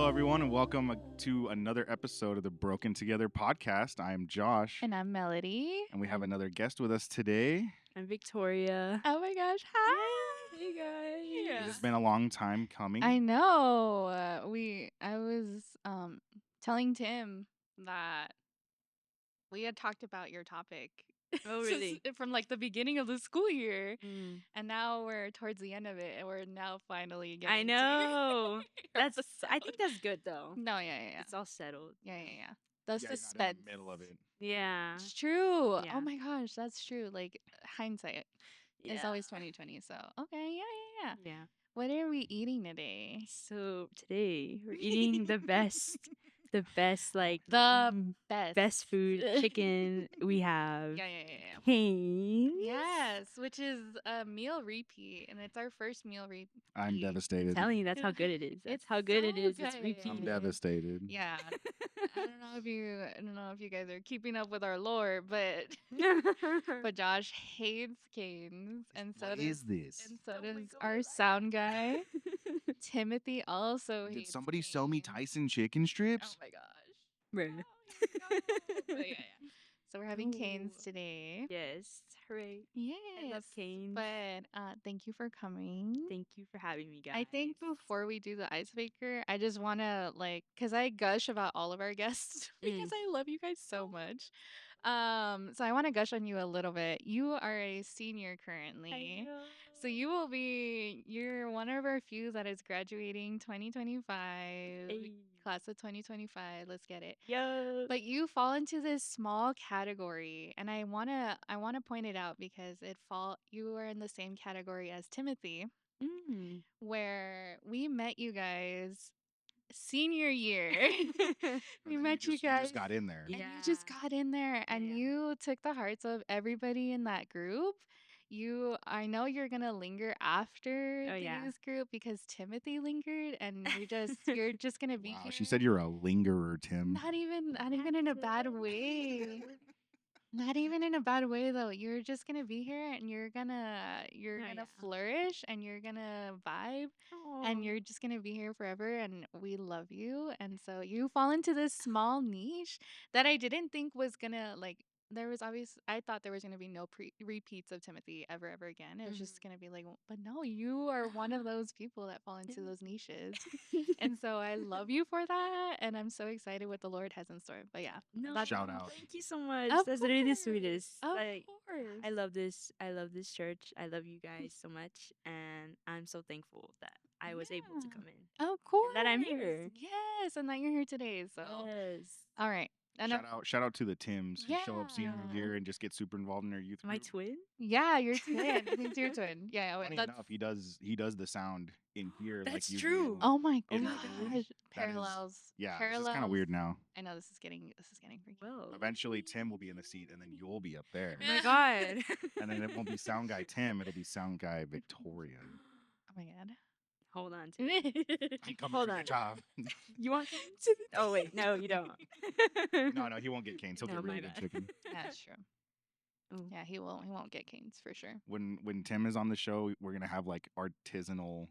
Hello, everyone, and welcome to another episode of the Broken Together podcast. I am Josh, And I'm Melody. and we have another guest with us today. I'm Victoria. Oh my gosh, hi. Hey guys. It's been a long time coming. I know. I was telling Tim that we had talked about your topic. Oh really? From like the beginning of the school year. Mm. And now we're towards the end of it and we're now finally getting I to know. I episode. think that's good though. No, yeah. It's all settled. Yeah. The Yeah, you're not in suspense. the middle of it. Yeah. It's true. Yeah. Oh my gosh, that's true. Like hindsight is always 2020. So okay, yeah. Yeah. What are we eating today? So today we're eating the best like The best. best food chicken we have. Yeah. Cane's. Yes, which is a meal repeat, and it's our first meal repeat. I'm I'm devastated. telling you, that's how good it is. That's It's how good it so is. It's good. repeat. I'm devastated. Yeah. I don't know if you guys are keeping up with our lore, but Josh hates canes, and so What does is this? and so does our sound guy. Timothy also Did hates somebody sell me canes. Tyson chicken strips? Oh my gosh. Bruh. No. But yeah. So we're having canes Ooh. today. Yes. Hooray. Yes. I love canes. But thank you for coming. Thank you for having me, guys. I think before we do the icebreaker, I just want to cuz I gush about all of our guests because I love you guys so much. So I want to gush on you a little bit. You are a senior currently. So you're one of our few that is graduating 2025. Hey. Class of 2025. Let's get it. Yo. But you fall into this small category, and I wanna point it out because you are in the same category as Timothy, Mm. where we met you guys senior year. We And then met you You guys, just got in there. and you just Yeah. got in there, and Yeah. you took the hearts of everybody in that group. I know you're gonna linger after Oh, the yeah. youth group because Timothy lingered, and you're just gonna be Wow, here. she said you're a lingerer, Tim. Not even in a bad way. Not even in a bad way though. You're just gonna be here and you're gonna Oh, yeah. flourish and you're gonna vibe and you're just gonna be here forever and we love you. And so you fall into this small niche that I didn't think was gonna there was I thought there was gonna be no repeats of Timothy ever again. It was just gonna be but no, you are one of those people that fall into those niches. And so I love you for that, and I'm so excited what the Lord has in store. But yeah, No, that's Shout out. Thank you so much. Of That's really the course. sweetest. Of Like, course. I love this. I love this church. I love you guys so much, and I'm so thankful that I was able to Yeah. come in. Of course. that I'm here. Yes, and that you're here today. So, Yes. all right. And Shout out to the Tims who show up senior Yeah. year and just get super involved in their youth My group. twin. yeah, your twin. He's your twin. Yeah, Funny enough, he does the sound in here. That's like you true. do. Oh my Oh my gosh. gosh. That is- Parallels. Yeah, Parallels. it's kind of weird now. I know this is getting freaky. Whoa. Eventually, Tim will be in the seat, and then you'll be up there. Oh my god. And then it won't be sound guy Tim; it'll be sound guy Victoria. Oh my god. Hold on. I'm coming Hold for on. your job. You want canes? Oh wait, no, you don't. No, he won't get canes. He'll No, get my really good bad. chicken. That's true. Ooh. Yeah, he won't get canes for sure. When Tim is on the show, we're gonna have like artisanal,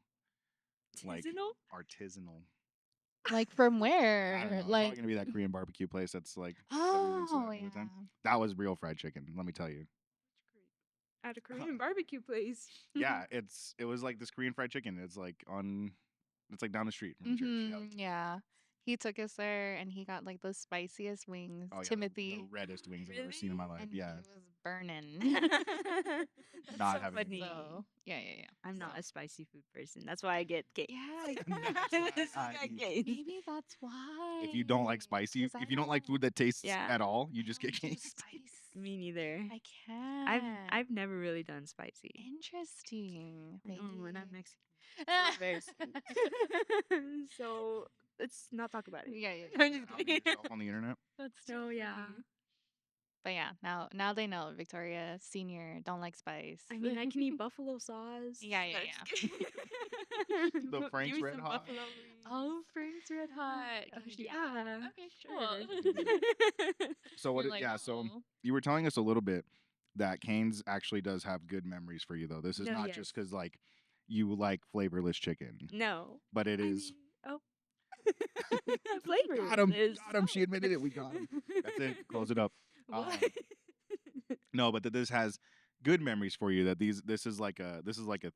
like Seasonal? artisanal. Like from I don't where? know. It's Like probably gonna be that Korean barbecue place. That's like that we went to that oh other yeah. time. That was real fried chicken. Let me tell you. At a Korean barbecue place. Yeah, it was like this Korean fried chicken. It's like down the street from the church. Yeah. Yeah. He took us there and he got like the spiciest wings. Oh, yeah, Timothy. the reddest wings I've ever seen in my life. And Yeah, he was burning. That's Not so having funny. So, yeah. I'm not a spicy food person. That's why I get canes. Yeah. That's why I I eat. get canes. Maybe that's why. if you don't like spicy, 'Cause I if you don't like don't- food that tastes Yeah. at all, you just get I don't do canes. spice. Me neither. I can't. I've never really done spicy. Interesting. And I'm Maybe. Mexican. So very so let's not talk about it. Yeah. I'm just Outing kidding. yourself on the internet. That's So yeah. funny. But yeah, now they know Victoria Senior don't like spice. I mean, I can eat buffalo sauce. Yeah. The Frank's Give me Red some Hot. buffalo wings. Oh, Frank's Red Hot. Yeah. Okay, Sure. So what? You're like, So "Oh." you were telling us a little bit that Cane's actually does have good memories for you, though. This is No, not yes. just because like you like flavorless chicken, No. but it I is. mean, oh, Flavor. Got him. is Got him. She salt. admitted it. We got him. That's it. Close it up. What? No, but that this has good memories for you. That this is like a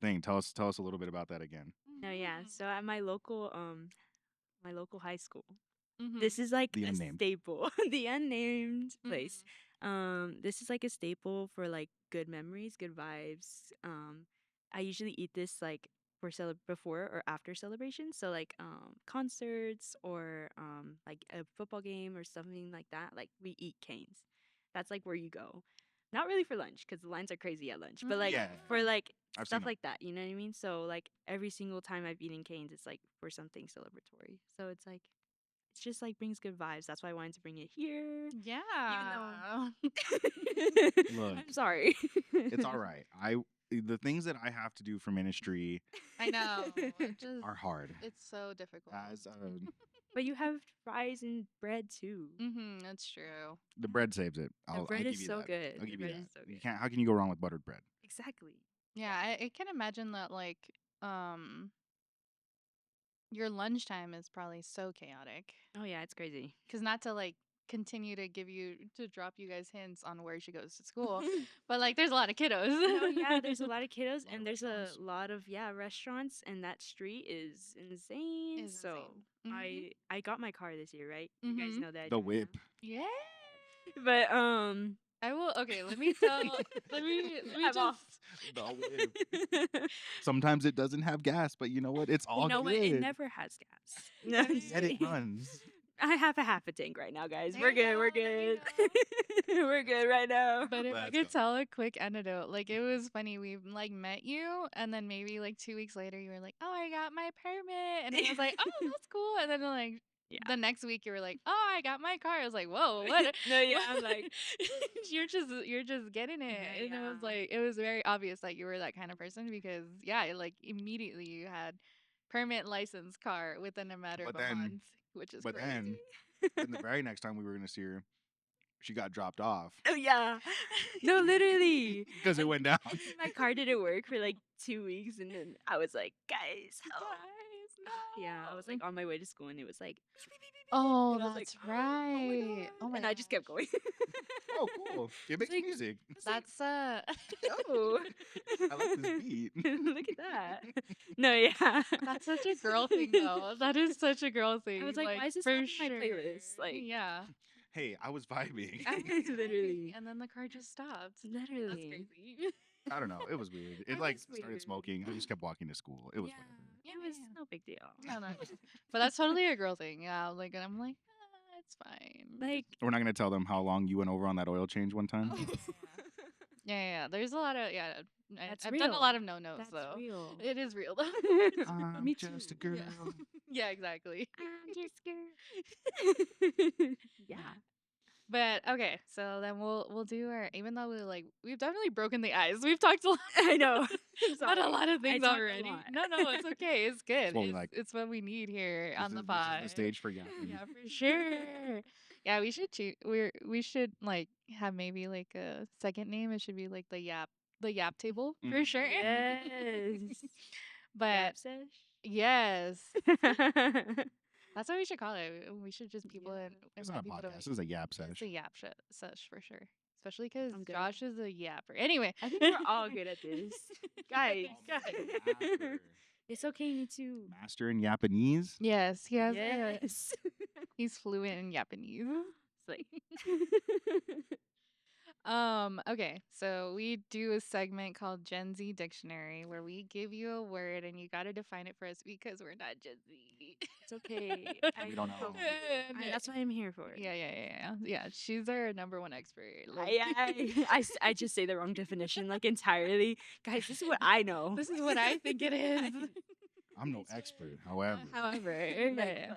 thing. Tell us a little bit about that again. No, yeah. So at my local high school, Mhm. this is like The a unnamed. staple. The unnamed place. This is like a staple for like good memories, good vibes. I usually eat this like for before or after celebrations. So like concerts or like a football game or something like that. Like we eat canes. That's like where you go. Not really for lunch because the lines are crazy at lunch, but like Yeah. for like I've seen stuff 'em. like that. You know what I mean? So like every single time I've eaten canes, it's like for something celebratory. So it's like it's just like brings good vibes. That's why I wanted to bring it here. Yeah. Look, I'm sorry. it's all right. The things that I have to do for ministry I know. It just are hard. it's so difficult. As But you have fries and bread too. That's true. the bread saves it. I'll bread give is you so that. good. I'll The give you bread that. is so You good. can't. How can you go wrong with buttered bread? Exactly. Yeah, I can imagine that like your lunchtime is probably so chaotic. Oh yeah, it's crazy. Cuz not to like continue to drop you guys hints on where she goes to school, but like there's a lot of kiddos. No, yeah, there's a lot of kiddos Lot of and there's restaurants. a lot of restaurants and that street is insane. Is So insane. I got my car this year, right? You guys Mhm. know that I The drive now. whip. Yeah. But I will. Okay, let me I'm just. off. The whip. Sometimes it doesn't have gas, but you know what? It's all You know good. what? It never has gas. No, I'm just Yet it kidding. runs. I have a half a tank right now, guys. There We're you good. We're go, there you good. We're good right now. But if I Let's could go. tell a quick anecdote, like it was funny. We like met you, and then maybe like 2 weeks later, you were like, "Oh, I got my permit," and I was like, "Oh, that's cool." And then like Yeah. the next week, you were like, "Oh, I got my car." I was like, "Whoa, what?" No, yeah, what?" I'm like, you're just getting it, Yeah, and it was yeah. like it was very obvious that you were that kind of person because yeah, like immediately you had permit, license, car within a matter But of a then- month, which is But crazy. then the very next time we were gonna see her, she got dropped off Oh yeah. No, literally. because it went down. My car didn't work for like 2 weeks, and then I was like, guys, help. Yeah, I was like on my way to school, and it was like, beep, beep, beep, beep, beep, Oh, and I was like, that's oh my right. God. Oh my and I just kept gosh. going. Oh, cool. It makes like- music. That's Oh, I like this beat. Look at that. No, yeah. that's such a girl thing though. That is such a girl thing. I was like, why is this for not in my playlist? sure. Like, yeah. Hey, I was vibing. Literally. And then the car just stopped. That's Literally. crazy. I don't know. It was weird. It It like was started weird. smoking. I just kept walking to school. It was Yeah, whatever. it was Yeah. no big deal. No, no. But that's totally a girl thing. Yeah. Like, and I'm like, it's fine. Like, We're not gonna tell them how long you went over on that oil change one time. yeah. There's a lot of That's I've done a real. lot of no-nos that's though. real. It is real though. I'm Me just a too. girl. Yeah. Yeah, exactly. I'm just scared. Yeah. But okay, so then we'll do our even though we've definitely broken the ice. We've talked a lot I know. about a lot of I things talked a already. lot. No, it's okay. It's good. what we like. It's what we need here on the This pod. is the stage for yapping. Yeah, for sure. Yeah, we should we should like have maybe like a second name. It should be like the yap table for Mhm. sure. Yes. But Yap sesh. yes, that's what we should call it. We should just Yeah. It's invite not a people to podcast. This is a yap It's sesh. a yap sesh for sure. Especially because I'm good. Josh is a yapper. Anyway, I think we're all good at this. Guys, Yapper. it's okay, me too. Master in Japanese. Yes, he has. Yes. He's fluent in Japanese. It's like Okay, so we do a segment called Gen Z Dictionary where we give you a word and you got to define it for us because we're not Gen Z. it's okay. We don't know. That's what I'm here for. Yeah. She's our number one expert. Like, I just say the wrong definition like entirely. Guys, this is what I know. this is what I think it is. I'm no expert. However, However,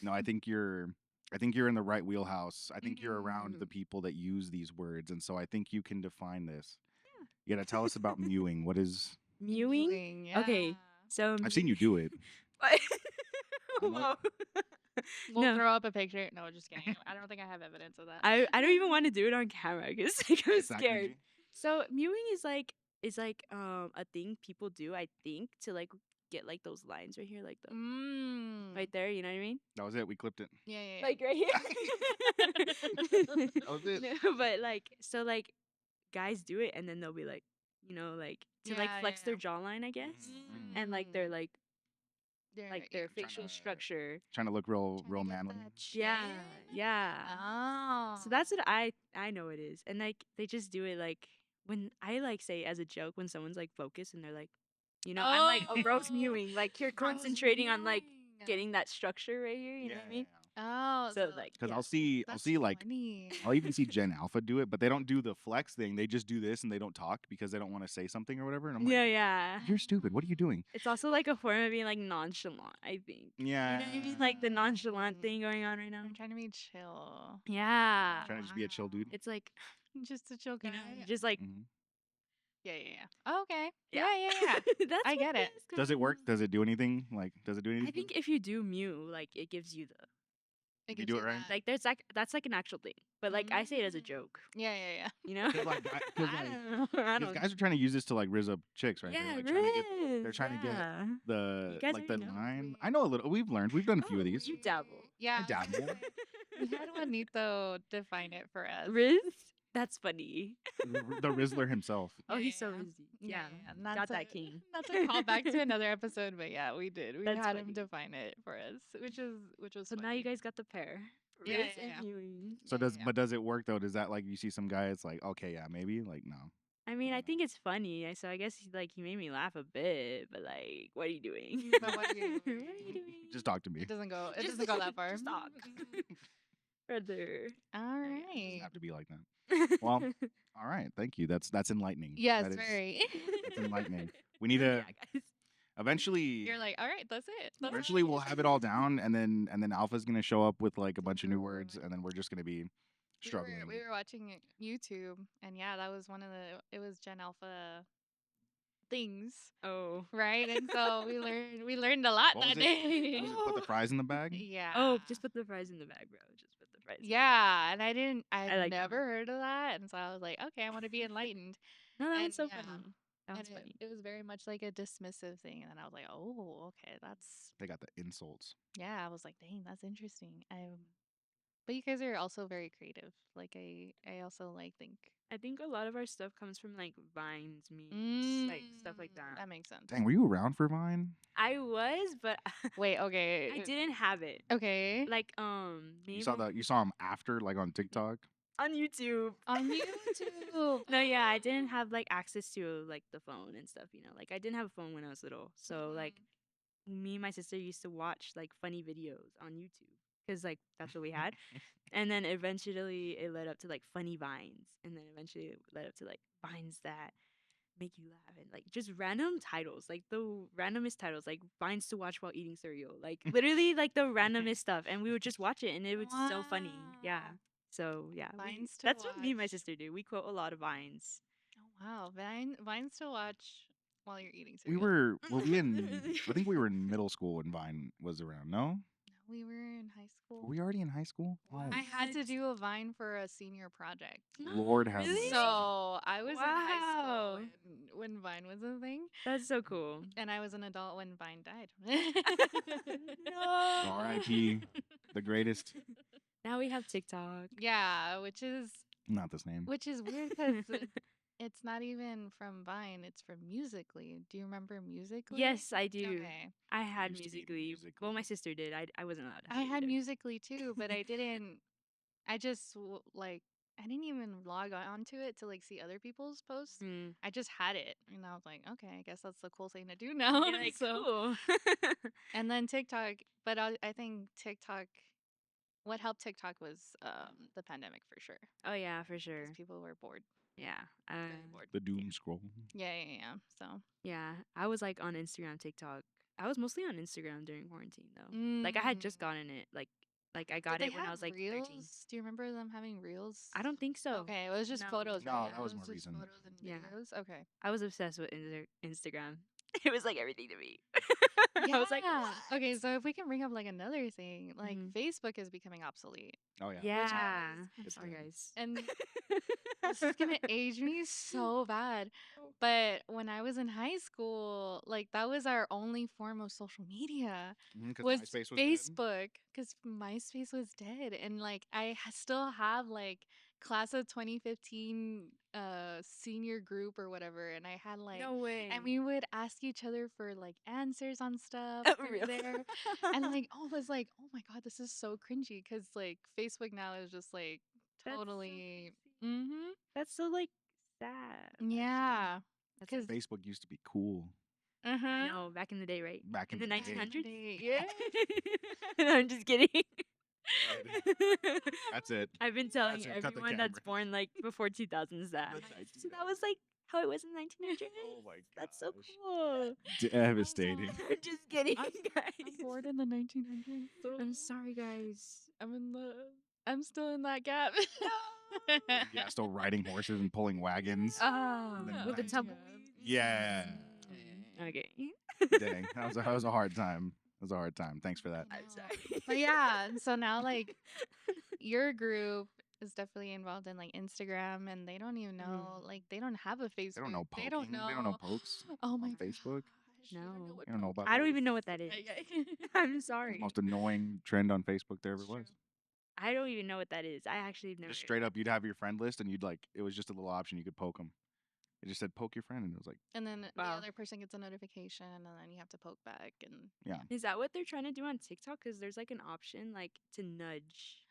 no, I think you're in the right wheelhouse. I think you're around Mhm. the people that use these words, and so I think you can define this. You gotta tell us about mewing. What is? Mewing? Okay. yeah. So I've seen you do it. Whoa. We'll No. throw up a picture. No, just kidding. I don't think I have evidence of that. I don't even want to do it on camera because like, I'm It's that scared. cringy? So mewing is like a thing people do, I think, to like get like those lines right here, like the Mm. right there. You know what I mean? That was it. We clipped it. Yeah, yeah, yeah. Like right here. That was it. No, but like so like guys do it and then they'll be like, you know, like to like Yeah, flex yeah, their yeah. jawline, I guess, and like Mm. their They're, their yeah, facial to- structure. Trying to look trying to real get manly. that Yeah, chin. yeah. Oh. So that's what I know it is, and like they just do it like when I like say as a joke when someone's like focused and they're like, you know, I'm like a rose Oh. mewing, like you're Rose concentrating on like mewing. getting that structure right here. You know what I mean? Oh, So like Because yeah. I'll see that's like funny. I'll even see Gen Alpha do it, but they don't do the flex thing. They just do this and they don't talk because they don't want to say something or whatever. And I'm Yeah, like, yeah. you're stupid. What are you doing? It's also like a form of being like nonchalant, I think. Yeah. You know what I mean? Like the nonchalant thing going on right now. I'm trying to be chill. Yeah. Trying to just be a chill dude. It's like, Just a chill guy. you know, just like Mhm. Yeah, yeah, yeah. Oh, okay. Yeah. Yeah, yeah, yeah. That's I what get it. is, Does it work? kinda. Does it do anything? Like, does it do anything? I think if you do Mew, like it gives you the If you gives do it right? that- like there's like that's like an actual thing. But like I say it as a joke, Yeah, yeah, yeah. you know? 'Cause, like, cause, I like, don't know. I Because don't guys are trying to use this to like rizz up chicks, right? Yeah, they're, like, Riz, trying to get yeah. the You guys like the already know. line. I know a little. We've learned. We've done a few of Oh, these. you dabble. Yeah. I dabble. We had Juanito define it for us. Riz? That's funny. The Rizzler himself. Oh, he's so Yeah. Rizzy. Yeah. Not Got to, that king. Not to call back to another episode, but yeah, we did. We That's had him funny. define it for us, which was So now funny. you guys got the pair. Yeah, Riz yeah, yeah. and Huey. So Yeah, yeah. but does it work though? Does that like you see some guy? It's like okay, yeah, maybe. Like no. I mean, I think it's funny. So I guess he made me laugh a bit, but like, what are you doing? But what are you What are you doing? Just talk to me. It doesn't go. It Just- doesn't go that far. just talk. Brother. All It right. doesn't have to be like that. Well, all right. Thank you. That's enlightening. Yes, That is- very. That's enlightening. We need to Yeah, guys. eventually. You're like, all right, that's it. That's Eventually, it." we'll have it all down, and then Alpha's gonna show up with like a bunch of new words, and then we're just gonna be struggling. We were watching YouTube, and yeah, that was one of it was Gen Alpha things, Oh. right? And so we learned a lot What that was it? day. Was it put the fries in the bag? Yeah. Oh, just put the fries in the bag, bro. Just put the fries. in the bag. Yeah, and I like that never one. heard of that, and so I was like, okay, I want to be enlightened. No, that And was so yeah, funny. That was and funny. it was very much like a dismissive thing, and then I was like, oh, okay, that's They got the insults. yeah. I was like, dang, that's interesting. But you guys are also very creative. Like I also think I think a lot of our stuff comes from like Vines, memes, like stuff like that. That makes sense. Dang, were you around for Vine? I was, but Wait, okay. I didn't have it. Okay. Like You saw maybe you saw him after, like on TikTok. on YouTube. On YouTube. No, yeah, I didn't have like access to like the phone and stuff, you know. Like I didn't have a phone when I was little. So like me and my sister used to watch like funny videos on YouTube cuz like that's what we had. And then eventually it led up to like funny vines and then eventually it led up to like vines that make you laugh and like just random titles, like the randomest titles, like vines to watch while eating cereal. Like literally like the randomest stuff and we would just watch it and it was so funny. Yeah. Wow. So yeah, Vines to that's what me and my watch. sister do. We quote a lot of vines. Oh wow, Vines to watch while you're eating We cereal. were we in? I think we were in middle school when Vine was around. No, We were in high were school. we already in high school? Oh, I had to What? do a Vine for a senior project. Lord have Really? mercy. So I was in high Wow. school when Vine was a thing, That's so cool. and I was an adult when Vine died. No. R.I.P. the greatest. Now we have TikTok. Yeah, which is Not this name. weird because it's not even from Vine; it's from Musically. Do you remember Musically? Yes, I do. Okay. I had Used to be Musically. Musical.ly. Well, my sister did. I wasn't allowed to I have it had either. Musically too, but I didn't. I just I didn't even log on to it to see other people's posts. Mm. I just had it, and I was like, okay, I guess that's the cool thing to do now. You're like, so, cool. and then TikTok, but I think TikTok. What helped TikTok was the pandemic for sure, Oh yeah, for sure. because people were bored, Yeah. very bored. The doom scroll. Yeah, yeah, yeah. So Yeah. I was like on Instagram, TikTok. I was mostly on Instagram during quarantine though. Like I had just gotten it. Like I got Did it they when I have was like reels? 13. Do you remember them having reels? I don't think so. Okay, it was just No. photos. No, right? that was It more just recent. Photos and Yeah. videos. Okay. I was obsessed with Instagram. it was like everything to me. I was like, Yeah. what? Okay, so if we can bring up like another thing, like Mhm. Facebook is becoming obsolete. Oh yeah. Yeah. I'm It's sorry, dead. guys. And this is gonna age me so bad. But when I was in high school, like that was our only form of social media Because was MySpace was dead. Facebook, because MySpace was dead, and like still have like class of 2015 senior group or whatever, and I had like No way. and we would ask each other for like answers on stuff Oh, through real. there, and like I was like, oh my god, this is so cringy, because like Facebook now is just like That's so totally. crazy. Mm-hmm. That's so like sad. Actually. Yeah. That's Because. Facebook used to be cool I Uh-huh. know back in the day, right? back in In the the day. 1900s. Yeah. No, I'm just kidding. That's it. I've been telling That's it. Cut the everyone that's cameras. born like before 2000s that. The So that was like how it was in 1900s. Oh my That's so gosh. cool. Devastating. I'm just kidding, I'm guys. born in the 1900s. So I'm sorry, guys. I'm still in that gap. Yeah, still riding horses and pulling wagons. Oh, then with the nice. tumbleweeds. Yeah. Okay. Dang, that was a hard time. It was a hard time. Thanks for that. I I'm know. sorry. But yeah, so now like your group is definitely involved in like Instagram, and they don't even know, like they don't have a Facebook. They don't know They poking. don't know. They don't know pokes Oh my on Facebook. gosh, No. You don't know what They don't know poke about I don't that. even know what that is. is. I'm It's the sorry. most annoying trend on Facebook there ever It's was. true. I don't even know what that is. I actually have never. Just heard straight of up, you'd have your friend list, and you'd like it was just a little option you could poke them. It just said poke your friend, and it was like, And then the Wow. other person gets a notification, and then you have to poke back. And yeah, that. Is that what they're trying to do on TikTok? Because there's like an option like to nudge.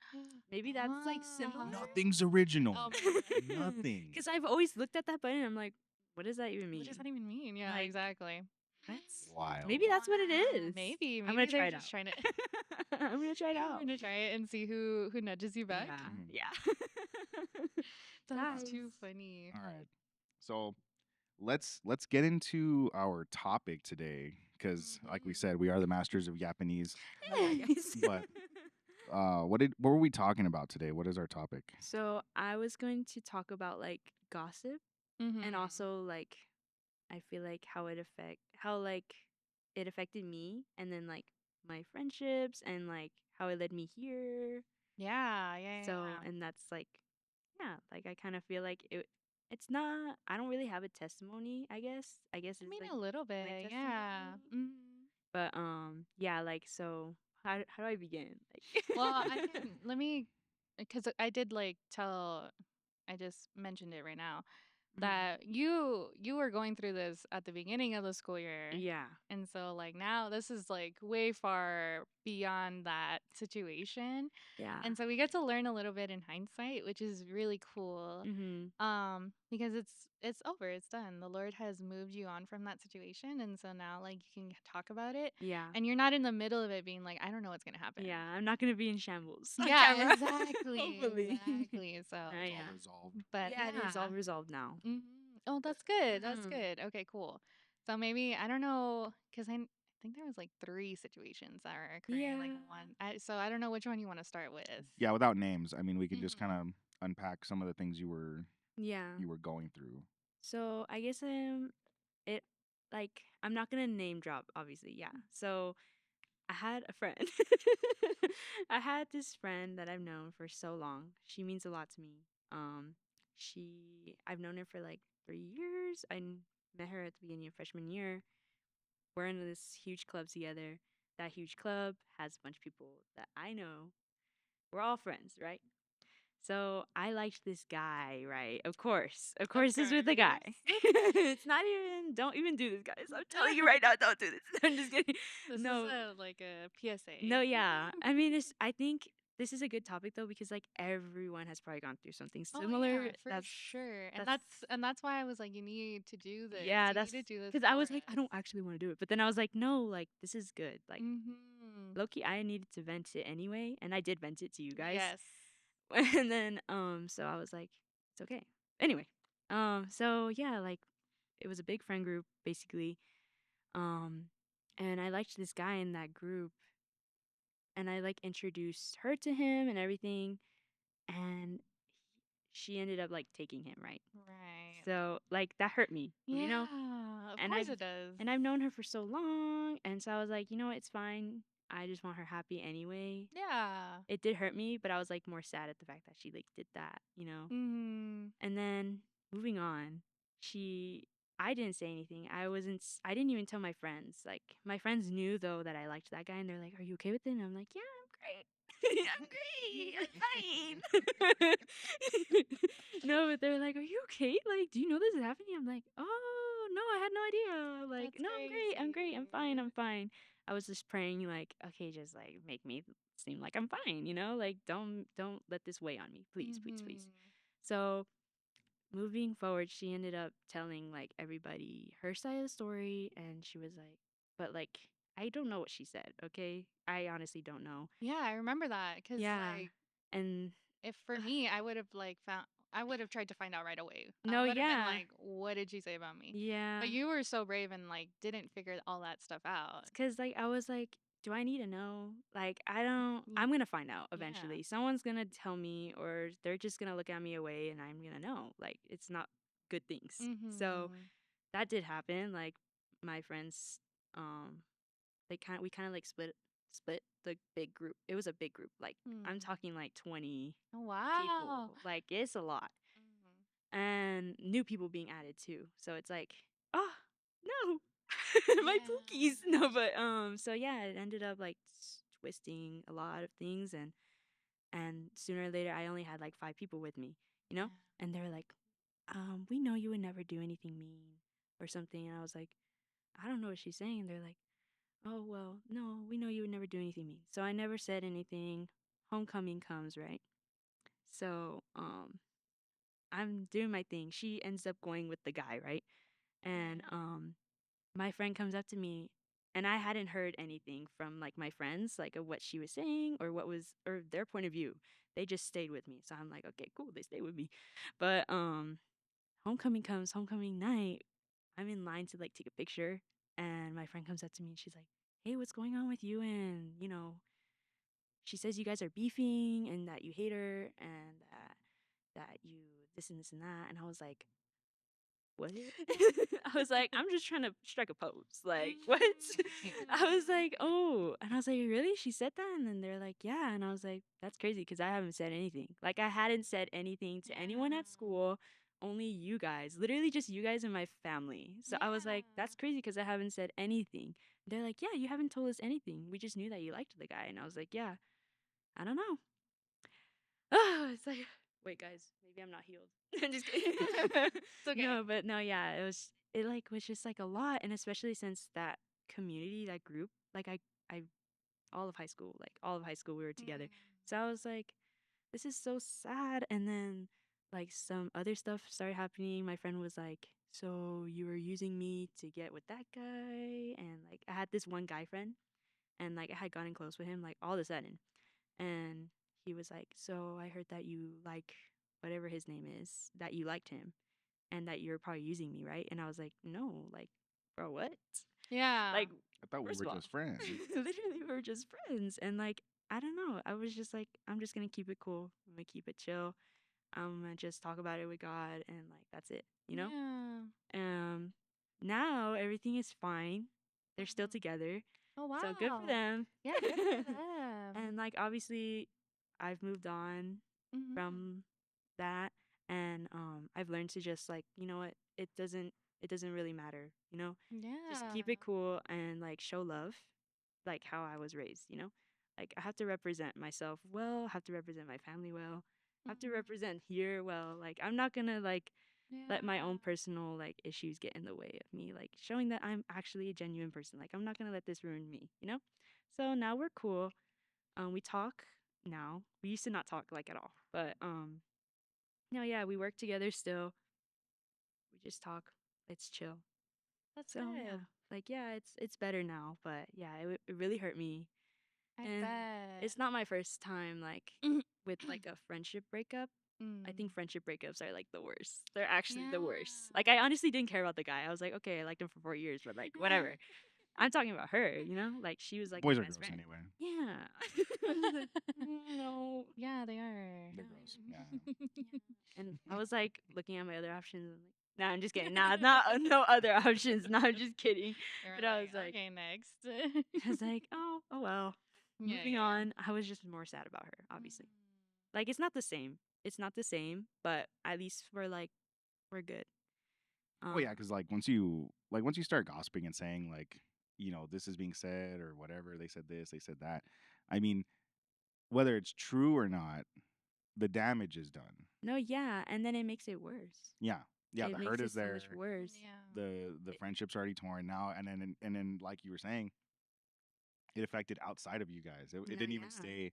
Maybe that's like similar. nothing's original. Oh my God. Nothing. Because I've always looked at that button and I'm like, what does that even mean? What does that even mean? Yeah, Like, exactly. That's Wild. maybe that's what it is. Maybe I'm gonna try they're it just out. trying to. I'm gonna try it We're out. gonna try it and see who nudges you back. Yeah. Mhm. Yeah. That's too Guys. funny. All right. So let's get into our topic today, because like we said, we are the masters of Japanese. Yes. But what were we talking about today? What is our topic? So I was going to talk about like gossip Mm-hmm. and also like I feel like how like it affected me and then like my friendships and like how it led me here. Yeah. So and that's like yeah, like I kind of feel like it's not I don't really have a testimony, I guess. I guess I it's mean, like a little bit. Yeah. testimony. Mm-hmm. But yeah, like so how do I begin? Like Well, I can let me, because I did like tell. I just mentioned it right now that you were going through this at the beginning of the school year. Yeah. And so like now this is like way far beyond that situation. Yeah. And so we get to learn a little bit in hindsight, which is really cool. Because it's over, it's done. The Lord has moved you on from that situation, and so now like you can talk about it, Yeah. and you're not in the middle of it being like, I don't know what's gonna happen. Yeah, I'm not gonna be in shambles. on Yeah, camera. exactly. Hopefully. Exactly. So, It's Yeah. all resolved. but Yeah, it is all resolved now. Mhm. Oh, that's good. That's Mhm. good. Okay, cool. So maybe I don't know, because I think there was like 3 situations that are occurring like Yeah. one. So I don't know which one you want to start with. Yeah, without names. I mean, we can just Mhm. kind of unpack some of the things you were Yeah. going through. So I guess it like I'm not gonna name drop, obviously. Yeah. So I had a friend. I had this friend that I've known for so long. She means a lot to me. I've known her for like 3 years. Met her at the beginning of freshman year. We're in this huge club together. That huge club has a bunch of people that I know. We're all friends, right? So I liked this guy, right? Of course it's with the guy. It's not even. Don't even do this, guys. I'm telling you right now, don't do this. I'm just kidding. This No. is like a PSA. No, yeah. I mean, I think this is a good topic though because like everyone has probably gone through something Oh, similar. yeah, for That's sure. And that's- that's why I was like, you need to do this. yeah. You That's need to do this because I was for like, I us. don't actually want to do it, but then I was like, no, like this is good. Like Mhm. Loki, I needed to vent it anyway, and I did vent it to you guys. Yes. And then so I was like, it's okay. Anyway, so yeah, like it was a big friend group basically. And I liked this guy in that group, and I like introduced her to him and everything, and she ended up like taking him, right? Right. So like that hurt me, you know? Yeah, of And course I've it does. and I've known her for so long, and so I was like, you know what, it's fine. I just want her happy anyway. Yeah. It did hurt me, but I was like more sad at the fact that she like did that, you know? Mm. And then moving on, she I didn't say anything. I didn't even tell my friends. Like my friends knew though that I liked that guy and they're like, "Are you okay with it?" And I'm like, "Yeah, I'm great. I'm great. I'm fine." No, but they're like, "Are you okay? Like, do you know this is happening?" I'm like, "Oh, no, I had no idea." Like, That's "No, I'm great. I'm great. I'm fine. crazy. I'm fine." I was just praying like, "Okay, just like make me seem like I'm fine, you know? Like don't let this weigh on me. Please, please, please." Mhm. So moving forward, she ended up telling like everybody her side of the story, and she was like, but like, I don't know what she said, okay? I honestly don't know. Yeah, I remember that because, Yeah. like, And if for me, I would have like found, I would have tried to find out right away. I no, would have been yeah. like, "What did she say about me?" Yeah. But you were so brave and like didn't figure all that stuff out. Cause like I was like, do I need to know? Like Yeah. I'm gonna find out Yeah. eventually. Someone's gonna tell me or they're just gonna look at me away and I'm gonna know. Like it's not good things. So Mhm. that did happen. Like my friends, um, we kind of like split the big group. It was a big group. Like I'm Mm. talking like 20 Oh, wow. people. Like it's a lot. Mhm. And new people being added too. So it's like, oh no, my Yeah. pookies. No, but so yeah, it ended up like twisting a lot of things, and sooner or later, I only had like 5 people with me, you know, Yeah. and they were like, we know you would never do anything mean or something, and I was like, I don't know what she's saying. And they're like, oh well, no, we know you would never do anything mean. So I never said anything. Homecoming comes, right? So I'm doing my thing. She ends up going with the guy, right? And Yeah. my friend comes up to me and I hadn't heard anything from like my friends like of what she was saying or what was or their point of view. They just stayed with me. So I'm like, okay, cool, they stay with me. But homecoming comes, homecoming night. I'm in line to like take a picture and my friend comes up to me and she's like, "Hey, what's going on with you and, she says you guys are beefing and that you hate her and that you this and that." And I was like, what? I was like, I'm just trying to strike a pose. Like, what? I was like, oh. And I was like, really? She said that? And then they're like, yeah. And I was like, that's crazy because I haven't said anything. Like, I hadn't said anything to anyone at Yeah. school, only you guys, literally just you guys and my family. So I was like, Yeah. that's crazy because I haven't said anything. They're like, yeah, you haven't told us anything. We just knew that you liked the guy. And I was like, yeah, I don't know. Oh, it's like, wait, guys, maybe I'm not healed. I'm just kidding. It's okay. No, but no, yeah, it like was just like a lot, and especially since that community, that group, like I all of high school we were together. Mm. So I was like, this is so sad. And then like some other stuff started happening. My friend was like, so you were using me to get with that guy, and like I had this one guy friend, and like I had gotten close with him like all of a sudden. And he was like, "So I heard that you like whatever his name is, that you liked him and that you're probably using me, right?" And I was like, "No, like, bro, what?" Yeah. Like, I thought we first were of all, just friends. literally we were just friends. And like, I don't know. I was just like, I'm just gonna keep it cool. I'm gonna keep it chill. I'm gonna just talk about it with God and like that's it, you know? Yeah. Um Now everything is fine. They're still Mhm. together. Oh, So good for wow. them. Yeah, good for them. And like obviously I've moved on Mhm. from that, and I've learned to just like, you know what, it doesn't really matter, just Yeah. keep it cool and like show love like how I was raised, like I have to represent myself well, have to represent my family well, have to Mhm. represent here well. Like I'm not gonna like let my Yeah. own personal like issues get in the way of me like showing that I'm actually a genuine person. Like I'm not gonna let this ruin me. So now we're cool. We talk now. We used to not talk like at all, but no, yeah, we work together still. We just talk. It's chill. That's So yeah, good. like yeah, it's better now. But yeah, it really hurt me, I and bet. it's not my first time like Mhm. with like a friendship breakup. I think Mm. friendship breakups are like the worst. They're actually the Yeah. worst. Like I honestly didn't care about the guy. I was like, okay, I liked him for 4 years, but like whatever. I'm talking about her, you know? Like she was like Boys my are best gross friend. anyway. Yeah. I was like, no. Yeah, they are. They're No. gross. Yeah. Yeah. And I was like looking at my other options. I'm like, nah, I'm just kidding. Nah, not no other options. No, I'm just kidding. You're But I was like, okay, next. I was like, oh well. Yeah, Moving yeah, on. I was just more sad about her, obviously. Like it's not the same. It's not the same, but at least we're good. Oh yeah, because once you start gossiping and saying like, this is being said or whatever, they said this, they said that. I mean, whether it's true or not, the damage is done. No, yeah, and then it makes it worse. Yeah. Yeah, It the makes hurt it is so there. much worse. yeah. The friendship's already torn now, and then like you were saying, it affected outside of you guys. It No, didn't even yeah. stay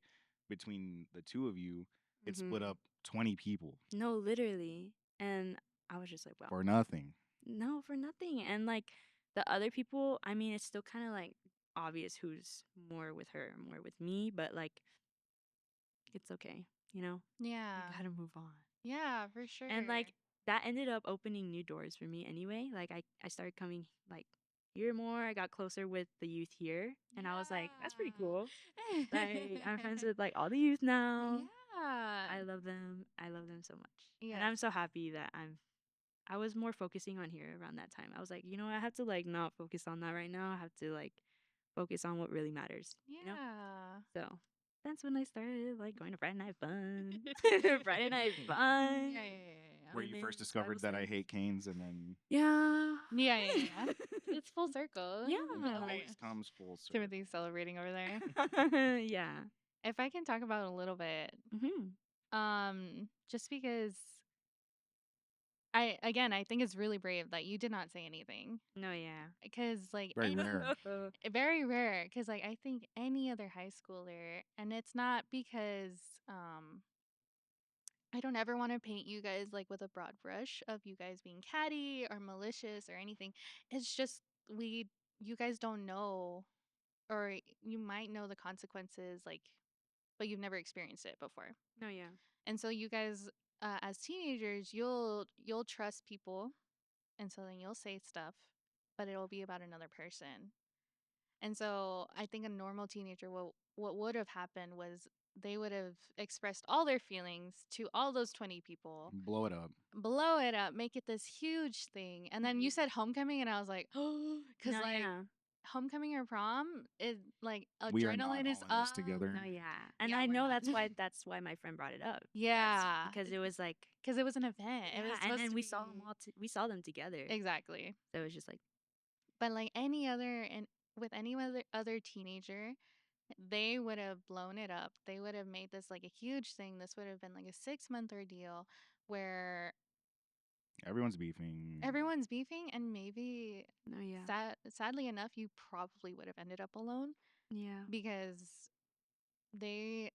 between the two of you. It split Mhm. up 20 people No, literally. And I was just like, well, for nothing. no, for nothing. And like the other people, I mean, it's still kind of like obvious who's more with her, more with me, but like it's okay, you know? Yeah. You gotta move on. Yeah, for sure. And like that ended up opening new doors for me anyway. Like I started coming like here more. I got closer with the youth here. And I was like, that's pretty cool. Like I'm friends with like all the youth now. Yeah. I love them. I love them so much. And Yes. I'm so happy that I was more focusing on here around that time. I was like, you know, I have to like not focus on that right now. I have to like focus on what really matters. You know? Yeah. So that's when I started like going to Friday Night Fun. Friday Night Fun. Where And you then first Bible discovered that I studies. hate canes, and then Yeah. Yeah. It's full circle. Yeah. it Oh, always comes full circle. Timothy's celebrating over there. Yeah. If I can talk about it a little bit, just because I think it's really brave that you did not say anything No, yeah. because like Very rare. very rare because like I think any other high schooler, and it's not because um I don't ever want to paint you guys like with a broad brush of you guys being catty or malicious or anything. It's just you guys don't know, or you might know the consequences, like, but you've never experienced it before. No, yeah. And so you guys, as teenagers, you'll trust people, and so then you'll say stuff, but it'll be about another person. And so I think a normal teenager, what would have happened was they would have expressed all their feelings to all those 20 people, Blow it up. blow it up, make it this huge thing. And then you Mhm. said homecoming, and I was like, oh, because No, like yeah. homecoming or prom is like We are not adrenaline is all in this up. together. No, yeah. And Yeah, I we're know not. that's why my friend brought it up. Yeah, Because it was like because it was an event. It yeah, was and supposed then to we be saw them we saw them together. exactly. So it was just like But like any other and with any other teenager, they would have blown it up. They would have made this like a huge thing. This would have been like a 6 month ordeal where Everyone's beefing. everyone's beefing, and maybe no, yeah. sadly enough, you probably would have ended up alone Yeah. because it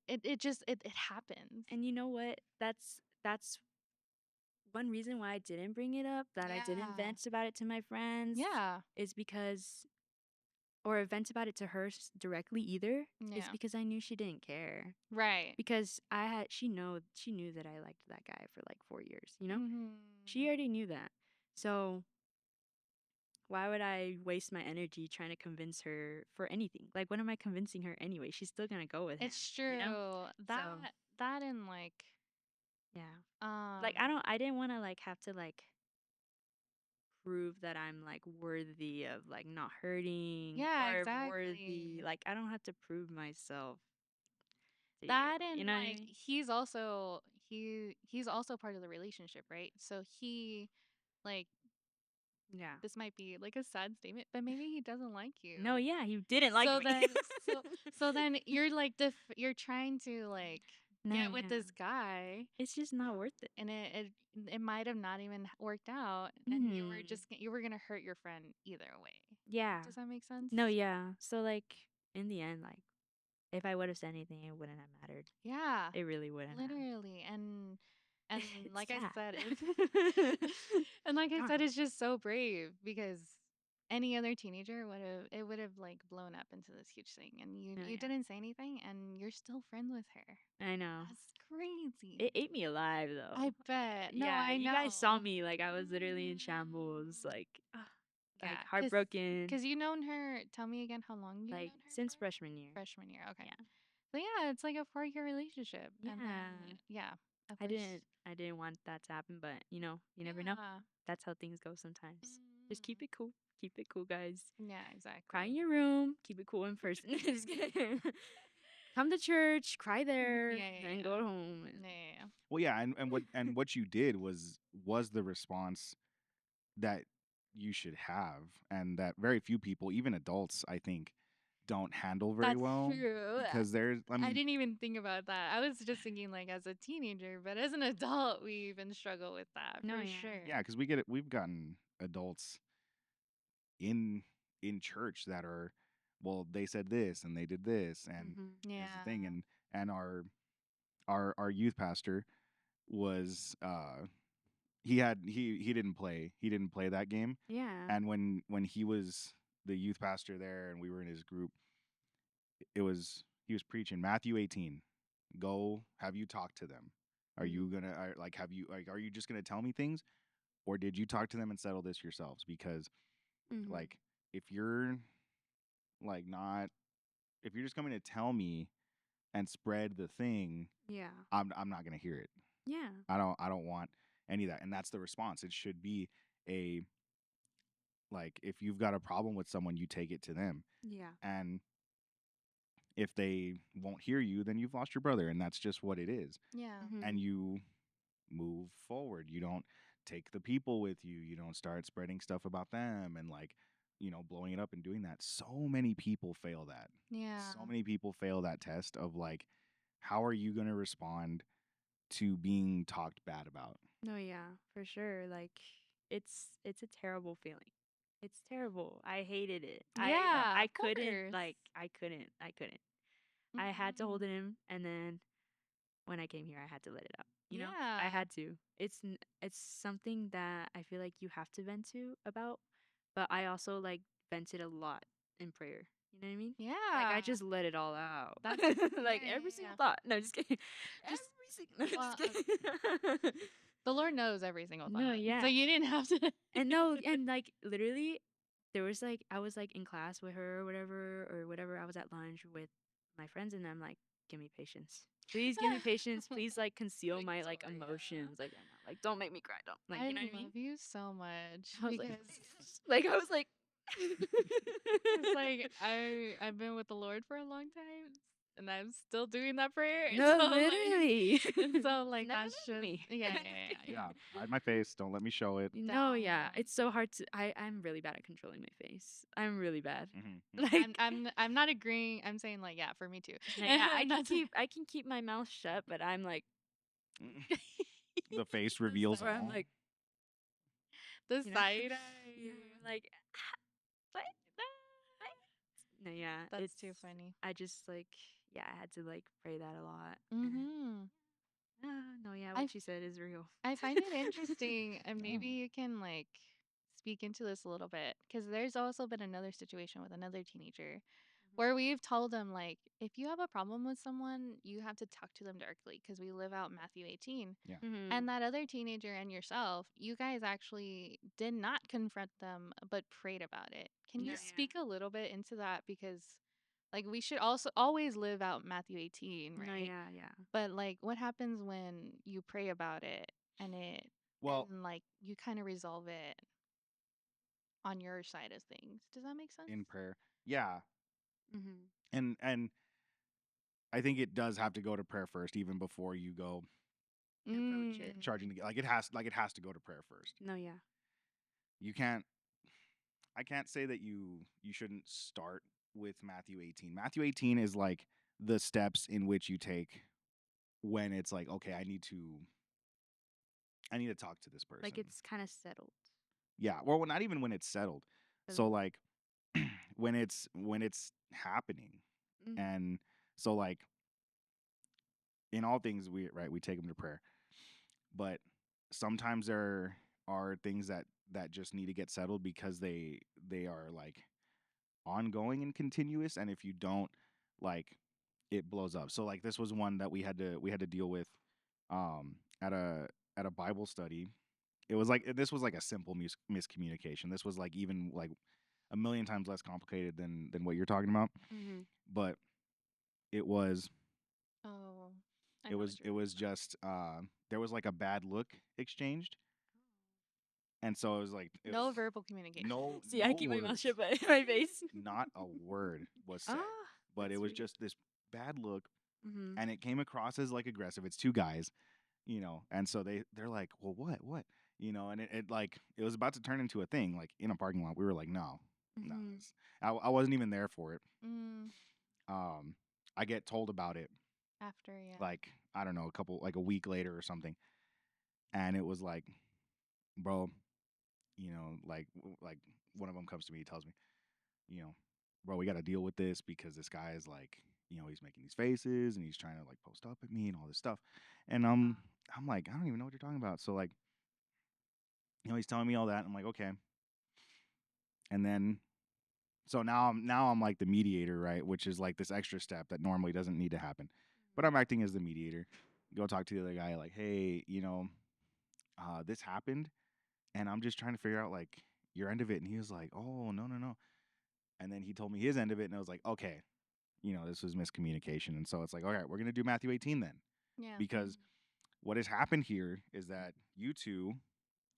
happens. And you know what? That's one reason why I didn't bring it up, that I didn't Yeah. vent about it to my friends, Yeah. is because, or vent about it to her directly either, is Yeah. because I knew she didn't care. Right. Because she knew that I liked that guy for like 4 years, you know? Mhm. She already knew that. So why would I waste my energy trying to convince her for anything? Like, what am I convincing her anyway? She's still gonna go with him. It's true. You know? That and like Yeah. Like I didn't want to like have to like prove that I'm like worthy of like not hurting yeah, or worthy. exactly. Like I don't have to prove myself to That you. You and know what I like mean? he's also part of the relationship, right? So he like Yeah. this might be like a sad statement, but maybe he doesn't like you. No, yeah, he didn't like So me. then so then you're like you're trying to like No, get with yeah. this guy, It's just not worth it. and it might have not even worked out, and Mhm. you were gonna hurt your friend either way. Yeah. Does that make sense? No, yeah. So like in the end, like if I would have said anything, it wouldn't have mattered. Yeah. It really wouldn't have. Literally. And It's like I sad. said, and like I said, it's just so brave because any other teenager would have like blown up into this huge thing, and you No, you yeah. didn't say anything, and you're still friends with her. I know. That's crazy. It ate me alive though. I bet. No, Yeah, I know. you guys saw me like I was literally in shambles. Like Yeah, like cause heartbroken, you known her. Tell me again how long you've known like her since for? freshman year. Freshman year. Okay. Yeah. So yeah, it's like a 4-year relationship, and Yeah. then yeah, at I first. didn't want that to happen, but you know, you never know. Yeah. That's how things go sometimes. Just keep it cool. Keep it cool, guys. Yeah, Cry in exactly. your room. Keep it cool in person. Just kidding. Come to church, cry there, Yeah, yeah, then yeah. go home. Yeah, yeah, yeah. Well, yeah, and what you did was the response that you should have, and that very few people, even adults, I think, don't handle very That's well true. because there's, I I mean, didn't even think about that. I was just thinking like as a teenager, but as an adult, we even struggle with that No, for yeah. sure. yeah, because we've gotten adults in church that are, well, they said this and they did this, and Yeah. here's the thing, and our youth pastor was he didn't play that game, Yeah. and when he was the youth pastor there and we were in his group, it was he was preaching Matthew 18. Go, have you talked to them? Are you gonna like have you like are you just gonna tell me things, or did you talk to them and settle this yourselves? Because like if you're like not if you're just coming to tell me and spread the thing, Yeah. I'm not gonna hear it. Yeah. I don't want any of that. And that's the response. It should be a like if you've got a problem with someone, you take it to them. Yeah. And if they won't hear you, then you've lost your brother, and that's just what it is. Yeah. And you move forward. You don't take the people with you. You don't start spreading stuff about them and like, blowing it up and doing that. So many people fail that. Yeah. So many people fail that test of like, how are you going to respond to being talked bad about? No, yeah, for sure. Like it's a terrible feeling. It's terrible. I hated it. Yeah, I of couldn't course. like I couldn't. I had to hold it in, and then when I came here I had to let it out. You know? Yeah. I had to. It's something that I feel like you have to vent to about, but I also like vented a lot in prayer. You know what I mean? Yeah. Like I just let it all out. That's like yeah, every yeah, single yeah. thought. No, just kidding. Just Every single no, well, just kidding. the Lord knows every single No, thought. yeah. So you didn't have to. And no, and like literally there was like I was like in class with her or whatever. I was at lunch with my friends and I'm like, give me patience. Please give me patience. Please like conceal Like, my don't like worry, yeah. emotions like right now. Like don't make me cry. Don't like I you know what I mean? love you so much I was like because like I was like it's like I've been with the Lord for a long time and I'm still doing that prayer. no, So literally. and so like Never that's left just me. yeah, yeah, yeah, Yeah, hide my face. Don't let me show it. No, yeah. Don't. It's so hard to I'm really bad at controlling my face. I'm really bad. Mm-hmm. Like I'm not agreeing. I'm saying like yeah, for me too. no, yeah, I'm not saying I can keep my mouth shut, but I'm like The face the reveals or I'm all. like the you know side eye. yeah, like what? What? No, yeah, That's it's too funny. I just like yeah, I had to like pray that a lot. Mhm. No, yeah, I what she said is real. I find it interesting, and Yeah. maybe you can like speak into this a little bit because there's also been another situation with another teenager where we've told them like if you have a problem with someone, you have to talk to them directly because we live out Matthew 18. Yeah. And that other teenager and yourself, you guys actually did not confront them but prayed about it. Can No, you yeah. speak a little bit into that because like we should also always live out Matthew 18, No, right? yeah, yeah. But like what happens when you pray about it and Well, and like you kind of resolve it on your side of things? Does that make sense? in prayer, yeah, Mhm. and I think it does have to go to prayer first, even before you go Approach it. charging the like it has to go to prayer first. No, yeah. You can't. I can't say that you shouldn't start with Matthew 18. Matthew 18 is like the steps in which you take when it's like, okay, I need to talk to this person. Like it's kind of settled. Yeah, well, not even when it's settled. But, So like when it's happening, Mhm. and so like in all things we take them to prayer, but sometimes there are things that just need to get settled because they are like ongoing and continuous, and if you don't, like, it blows up. So like this was one that we had to deal with at a Bible study. It was like this was like a simple miscommunication. This was like even like a million times less complicated than what you're talking about. Mm-hmm. But it was Oh, I it know was what it you're was just there was like a bad look exchanged, and so it was like it no was verbal communication. See, I no keep my mouth words, shut by my face. not a word was said, Ah, but it that's was weird. just this bad look, Mm-hmm. and it came across as like aggressive. It's two guys, and so they're like, well, what, and it like it was about to turn into a thing, like in a parking lot. We were like, no, no, Mm-hmm. I wasn't even there for it. Mm, Um, I get told about it after, yeah. like I don't know, a week later or something, and it was like, bro, like one of them comes to me, tells me, you know, bro, we got to deal with this because this guy is like, he's making these faces and he's trying to like post up at me and all this stuff, and I'm like, I don't even know what you're talking about. So like, he's telling me all that. I'm like, okay, and then so now I'm like the mediator, right? Which is like this extra step that normally doesn't need to happen, but I'm acting as the mediator. Go talk to the other guy, like, hey, this happened, and I'm just trying to figure out like your end of it. And he was like, oh, no, no, no. And then he told me his end of it, and I was like, okay, this was miscommunication. And so it's like, all right, we're gonna do Matthew 18 then, Yeah. because what has happened here is that you two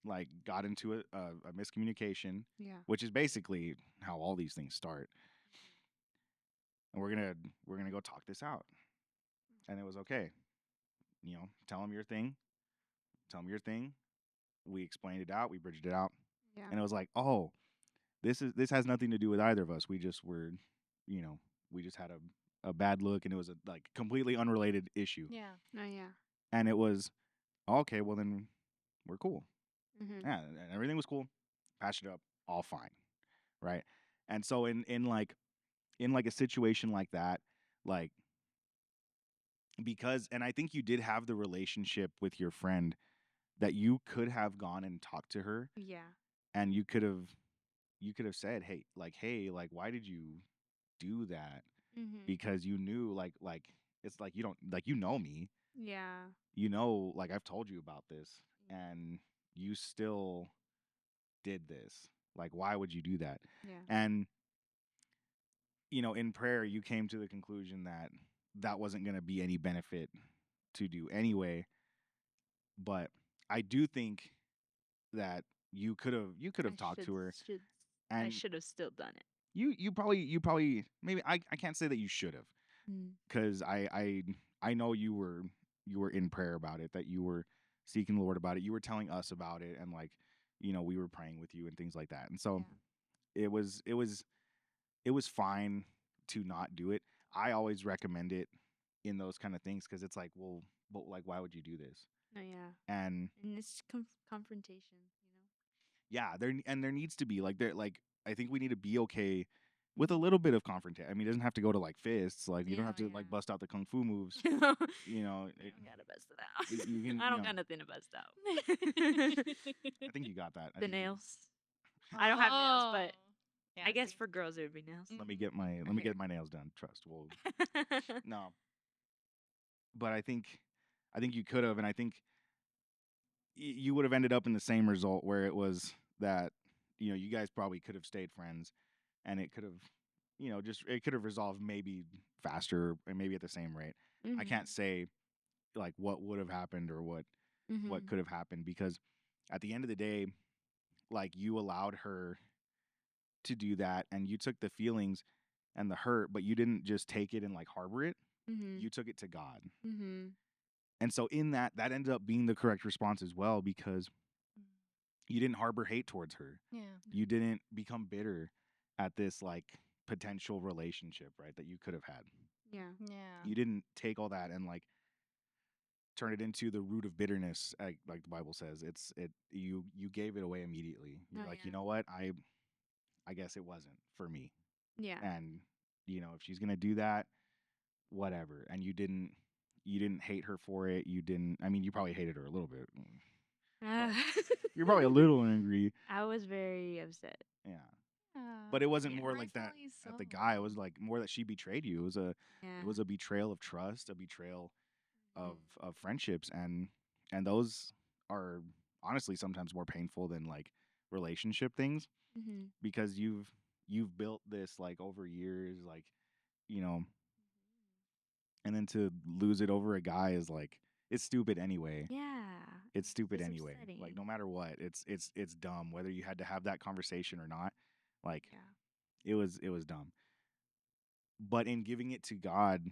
like got into a miscommunication, Yeah. which is basically how all these things start. And we're gonna go talk this out. And it was okay. Tell him your thing. Tell him your thing. We explained it out. We bridged it out. Yeah. And it was like, oh, this has nothing to do with either of us. We just were, you know, we just had a bad look, and it was a like completely unrelated issue. Yeah. Oh yeah. And it was okay. Well, then we're cool. Mm-hmm. Yeah, and everything was cool. Patched it up, all fine, right? And so in like a situation like that, like because and I think you did have the relationship with your friend that you could have gone and talked to her, Yeah. and you could have said, hey, like why did you do that? Mm-hmm. Because you knew like it's like you don't like me, Yeah. like I've told you about this, and you still did this. Like why would you do that? Yeah. And in prayer you came to the conclusion that that wasn't going to be any benefit to do anyway, but I do think that you could have talked to her, Should I and should have still done it. you probably maybe I can't say that you should have, Mm. because I know you were in prayer about it, that you were seeking the Lord about it, you were telling us about it, and like we were praying with you and things like that, and so it was fine to not do it. I always recommend it in those kind of things, because it's like, well, but like why would you do this? Oh yeah. And And it's confrontation. yeah, there needs to be like I think we need to be okay with a little bit of confrontation. I mean, it doesn't have to go to like fists. Like you don't Yeah, have to like yeah. bust out the kung fu moves. You know. It, I don't gotta bust it out. you can. I don't got nothing to bust out. I think you got that. I The think nails. I don't have nails, but Oh. Yeah, I guess see. for girls it would be nails. let me get my nails done. Trust. Well, no, but I think you could have, and I think you would have ended up in the same result, where it was that you guys probably could have stayed friends, and it could have just it could have resolved maybe faster and maybe at the same rate. I Mhm. can't say like what would have happened or what Mhm. could have happened, because at the end of the day, like you allowed her to do that, and you took the feelings and the hurt, but you didn't just take it and like harbor it. Mhm. You took it to God. Mhm. And so in that ended up being the correct response as well, because you didn't harbor hate towards her. Yeah. You didn't become bitter at this like potential relationship, right, that you could have had. Yeah. Yeah. You didn't take all that and like turn it into the root of bitterness, like the Bible says. You gave it away immediately. You're Oh like, you yeah. know what? I guess it wasn't for me. Yeah. And if she's going to do that, whatever. And you didn't hate her for it. You didn't, I mean, you probably hated her a little bit. Ah. You're probably a little angry. I was very upset. Yeah. Ah, But it wasn't Yeah. more like that rightfully at the so. guy. It was like more that she betrayed you. Yeah. It was a betrayal of trust, a betrayal Mhm. of friendships, and those are honestly sometimes more painful than like relationship things, Mhm. because you've built this like over years, like, you know, and then to lose it over a guy is like, it's stupid anyway. Yeah. It's stupid It's anyway. Like, no upsetting. matter what, it's dumb whether you had to have that conversation or not. Like, Yeah. it was dumb. But in giving it to God,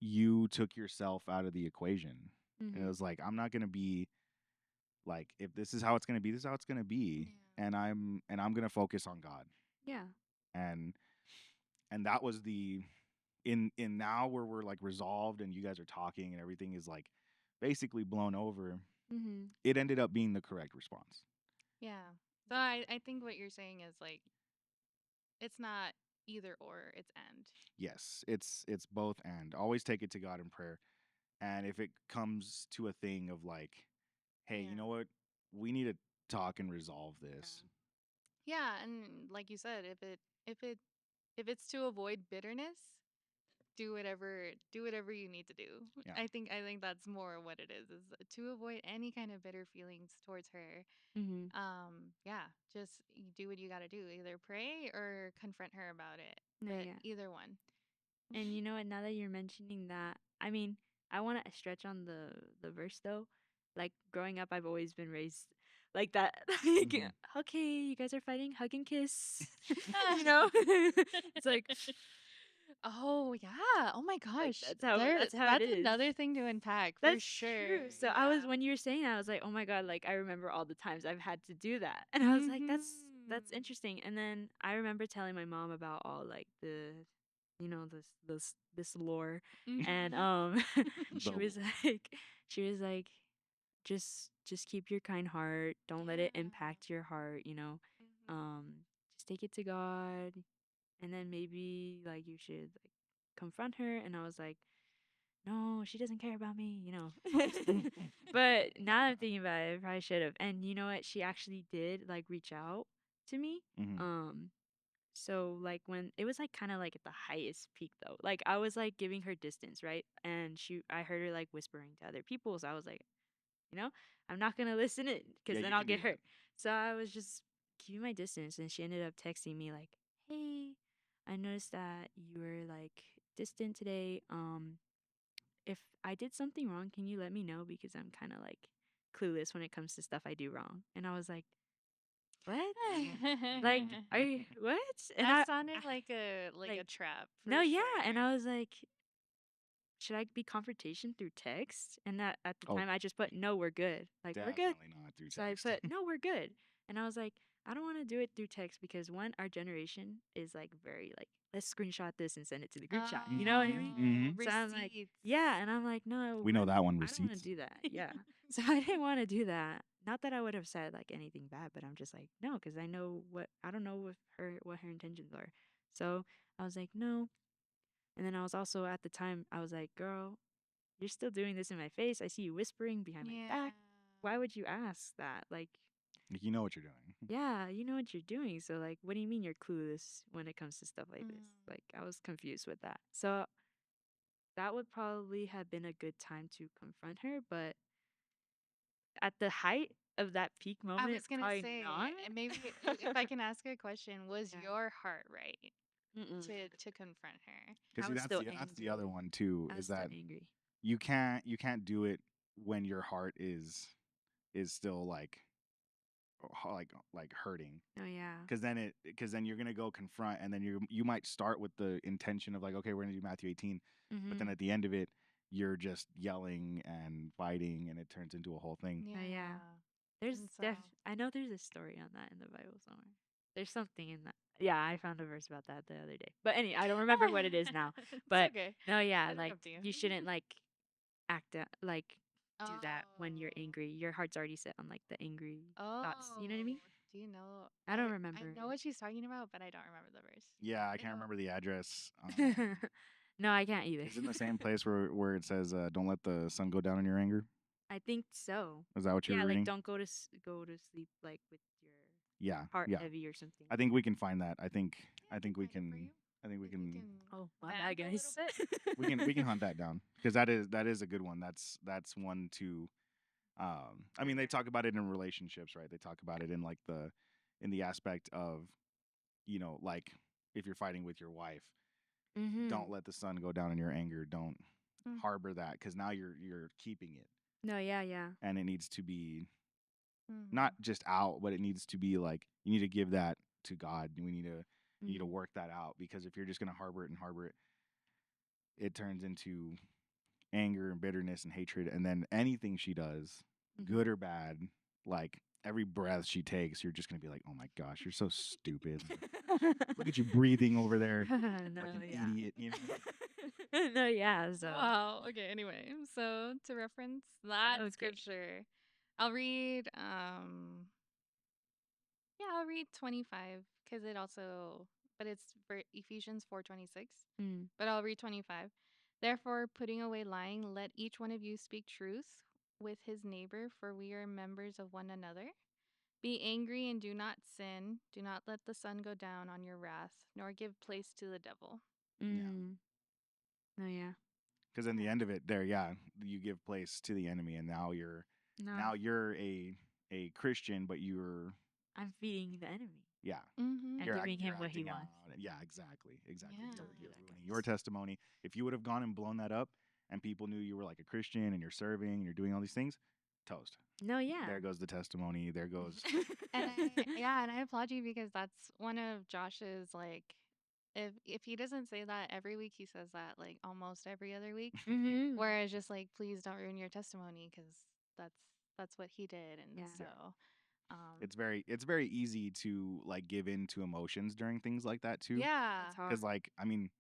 you took yourself out of the equation. And it Mhm. was like, I'm not going to be like, if this is how it's going to be, this is how it's going to be, Yeah. and I'm going to focus on God. Yeah. And that was the, in now where we're like resolved and you guys are talking and everything is like basically blown over, Mhm. it ended up being the correct response. Yeah. So I think what you're saying is like it's not either or, it's and. Yes, it's both, and always take it to God in prayer. And if it comes to a thing of like, hey, you Yeah. know what, we need to talk and resolve this. Yeah, and like you said, if it if it's to avoid bitterness, do whatever you need to do. Yeah. I think that's more what it is to avoid any kind of bitter feelings towards her. Mhm. Yeah, just you do what you got to do, either pray or confront her about it, No, but yeah. either one. And you know what? Now that you're mentioning that, I mean, I want to stretch on the verse though. Like growing up, I've always been raised like that. Like, Mhm. okay, you guys are fighting, hug and kiss. You know, it's like Oh yeah. Oh my like gosh. that's how it That's is. another thing to unpack for That's sure. true. So I was Yeah. when you were saying that, I was like, oh my god, like I remember all the times I've had to do that, and I was like, that's Mhm. interesting. And then I remember telling my mom about all like the, you know, this lore, and Mhm. she The was like, she was like, just keep your kind heart, don't let it Yeah. impact your heart, you know, Mhm. um, just take it to God, and then maybe like you should like confront her. And I was like, no, she doesn't care about me, you know. But now that I'm thinking about it, I probably should have. And you know what? She actually did like reach out to me. Mhm. Um, so like when it was like kind of like at the highest peak though. Like I was like giving her distance, right? And I heard her like whispering to other people. So I was like, you know, I'm not gonna listen it Yeah, because then you I'll can do get that. hurt. So I was just keeping my distance, and she ended up texting me like, "Hey, I noticed that you were like distant today. If I did something wrong, can you let me know because I'm kind of like clueless when it comes to stuff I do wrong." And I was like, "What? Like, are you what?" And That I sounded like a like, trap no, for yeah. And sure. I was like, should I be confrontation through text? And that at the Oh, time I just put, no, we're good. Like, we're good. definitely not through So I text. put, no, we're good. And I was like, I don't want to do it through text because one, our generation is like very like, let's screenshot this and send it to the group chat. You know what I mean? Mm-hmm. Oh, So I'm like, receipts. yeah. And I'm like, no, We know that one, I don't want to receipts. do that. Yeah. So I didn't want to do that. Not that I would have said like anything bad, but I'm just like, no, because I don't know what her intentions are. So I was like, no. And then I was also at the time, I was like, girl, you're still doing this in my face. I see you whispering behind my Yeah. back. Why would you ask that? Like, Like, you know what you're doing. yeah, you know what you're doing. So, like, what do you mean you're clueless when it comes to stuff like this? Mm. Like, I was confused with that. So, that would probably have been a good time to confront her. But at the height of that peak I moment, was gonna probably say, not. and maybe if I can ask a question, was Yeah. your heart right Mm-mm. to confront her? Because I see, was still that's the angry. other one too. I was Is still that angry. you can't do it when your heart is still like hurting. Oh, yeah. Because then you're gonna go confront, and then you might start with the intention of like, okay, we're gonna do Matthew 18, but then Mm-hmm. at the end of it, you're just yelling and fighting, and it turns into a whole thing. Oh, yeah. Yeah. There's And so I know there's a story on that in the Bible somewhere. There's something in that. Yeah, I found a verse about that the other day. But I don't remember what it is now. it's But okay. no, yeah, I look like up to you. you shouldn't like like do that when you're Oh. angry. Your heart's already set on like the angry thoughts. You know what I Oh. mean? Do you know? I don't I remember know what she's talking about, but I don't remember the verse. Yeah, I can't Ew. remember the address. it. No, I can't either. Is it in the same place where it says, "Don't let the sun go down in your anger"? I think so. Is that what you were Yeah, like reading? don't go to sleep like with your Yeah, heart yeah. heavy or something. I think we can find that. I think Yeah, I can we find it for can. you. I think we If you can. can Oh, my bad, vamp a little guys. bit. We can hunt that down, because that is a good one. That's one to I mean, they Okay. talk about it in relationships, right? They talk about it in like in the aspect of, like if you're fighting with your wife, Mm-hmm. don't let the sun go down in your anger. Don't Mm. harbor that because now you're keeping it, No, yeah, yeah. and it needs to be not Mhm. just out, but it needs to be like you need to give that to God. You need to Mm-hmm. work that out because if you're just gonna harbor it and harbor it, it turns into anger and bitterness and hatred, and then anything she does, good or bad, like every breath she takes, you're just gonna be like, "Oh my gosh, you're so stupid! Look at you breathing over there No, like an yeah. idiot." No, yeah. So Wow. Okay. Anyway, so to reference that okay. scripture, I'll read. Yeah, I'll read 25 because it also, but it's for Ephesians 4:26. Mm. But I'll read 25. Therefore, putting away lying, let each one of you speak truth with his neighbor, for we are members of one another. Be angry and do not sin. Do not let the sun go down on your wrath, nor give place to the devil. Yeah, Mm. No, yeah. because in the end of it, there, yeah, you give place to the enemy, and No, now you're a Christian, but I'm feeding the enemy yeah, and Mm-hmm. giving you're him what he acting out. wants. Yeah, exactly. Yeah. Totally You're that, ruining your guys. testimony. If you would have gone and blown that up, and people knew you were like a Christian and you're serving and you're doing all these things, toast. No, yeah. There goes the testimony. There goes. And yeah, and I applaud you because that's one of Josh's like if he doesn't say that every week, he says that like almost every other week. Mm-hmm. Whereas just like please don't ruin your testimony because that's that's what he did, and Yeah. so Yeah. um It's very easy to like give in to emotions during things like that too, yeah. That's hard. because like I mean,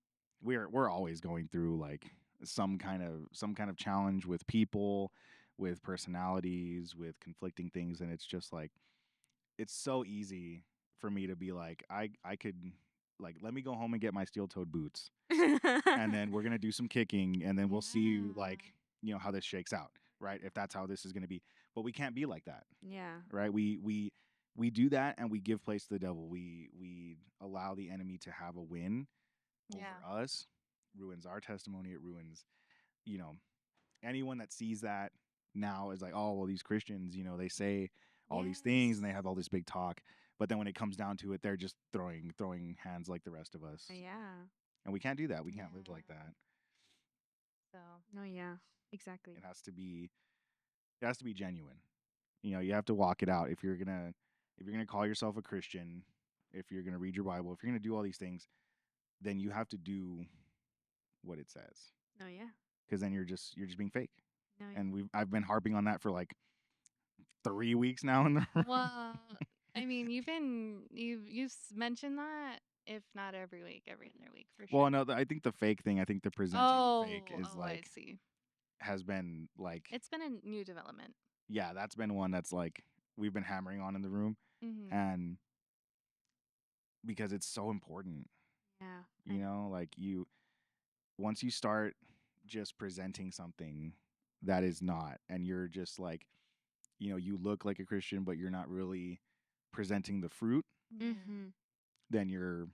we're always going through like some kind of challenge with people, with personalities, with conflicting things, and it's just like it's so easy for me to be like I could like let me go home and get my steel-toed boots, and then we're gonna do some kicking, and then we'll see Yeah. like how this shakes out, right? If that's how this is gonna be, but we can't be like that, Yeah. right? We do that and we give place to the devil. We allow the enemy to have a win Yeah. over us, ruins our testimony. It ruins, you know, anyone that sees that now is like, oh well, these Christians, they say all these things and they Yes. have all this big talk, but then when it comes down to it, they're just throwing hands like the rest of us, Yeah. and we can't do that. We can't live Yeah. like that. So No, yeah. Exactly. It has to be genuine. You have to walk it out if you're gonna call yourself a Christian, if you're gonna read your Bible, if you're gonna do all these things, then you have to do what it says, No, yeah. because then you're just being fake. No, yeah. And I've been harping on that for like 3 weeks now in the room. well, I mean, you've mentioned that if not every week, every other week for sure. Well, no, I think the fake thing, I think the presenting fake Oh, is I like see. has been like, It's been a new development. yeah, that's been one that's like we've been hammering on in the room, Mm-hmm. and because it's so important, Yeah. I know. like once you start just presenting something that is not, and you're just like, you look like a Christian, but you're not really presenting the fruit, Yeah. Mm-hmm. then you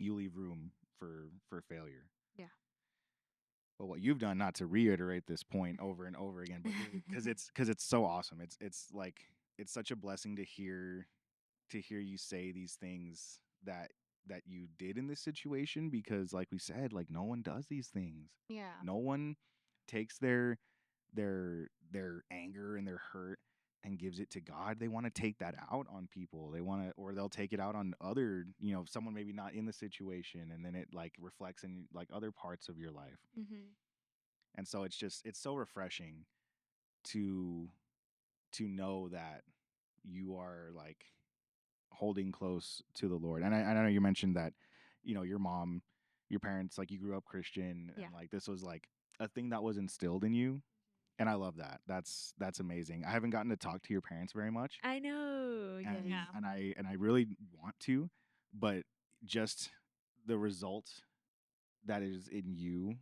leave room for failure. Yeah. But what you've done, not to reiterate this point over and over again, but because it's so awesome. It's like it's such a blessing to hear you say these things that you did in this situation, because like we said, like no one does these things. Yeah. No one takes their anger and their hurt and gives it to God. They want to take that out on people. They want to, or they'll take it out on other, someone maybe not in the situation, and then it like reflects in like other parts of your life. Mm-hmm. And so it's so refreshing to know that you are like holding close to the Lord. And I know you mentioned that, your mom, your parents, like you grew up Christian, Yeah. and like this was like a thing that was instilled in you. And I love that. That's amazing. I haven't gotten to talk to your parents very much, I know. and Yes. Yeah. I really want to, but just the result that is in you,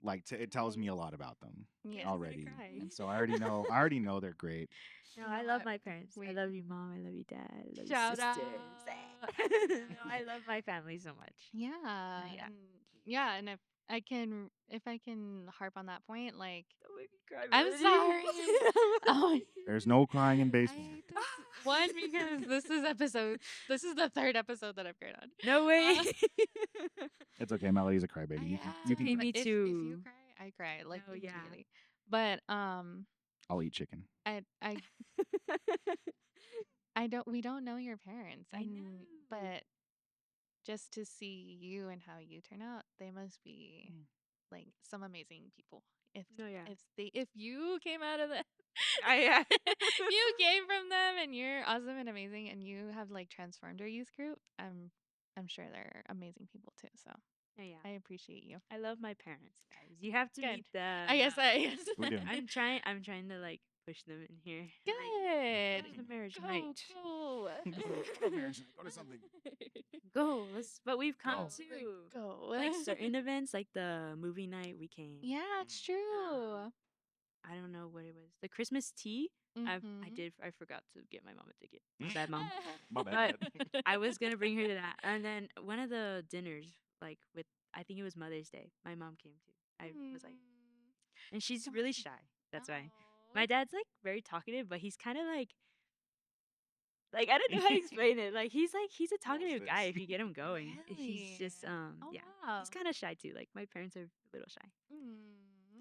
like it tells me a lot about them Yeah. I'm gonna already. cry. And so I already know they're great. No, No, I love my parents. I we love you, mom. I love you, dad. I love you, shout out. sisters. No, I love my family so much. Yeah, Yeah. and yeah, and if I can if I can harp on that point, like Don't make me cry, I'm Melody. sorry. Oh, There's no crying in I baseball. hate this one because this is the third episode that I've cried on. No way. It's okay. Melody's a crybaby. You can Yeah, can okay, cry. me if you too. cry, I cry like Oh yeah. immediately. But I'll eat chicken. I I don't we don't know your parents I know. but just to see you and how you turn out, they must be like some amazing people. If Oh yeah. if you came out of the I you came from them and you're awesome and amazing and you have like transformed your youth group, I'm sure they're amazing people too. So Oh yeah. I appreciate you. I love my parents, guys. You have to Good. meet them. I guess I We do. I'm trying to like push them in here. Like, good. go to the marriage Go, night. go. Go to something. Go. But we've come Go. to Go. like certain events, like the movie night we came. Yeah, it's true. I don't know what it was. The Christmas tea. Mhm. I forgot to get my mom a ticket. My bad, mom. My bad. I was gonna bring her to that. And then one of the dinners, like with I think it was Mother's Day, my mom came to. I was like, and she's really shy. That's why. My dad's like very talkative, but he's kind of like I don't know how to explain it. Like he's a talkative guy this? if you get him going. He's just Oh, yeah. wow. He's kind of shy too. Like my parents are a little shy. Mm.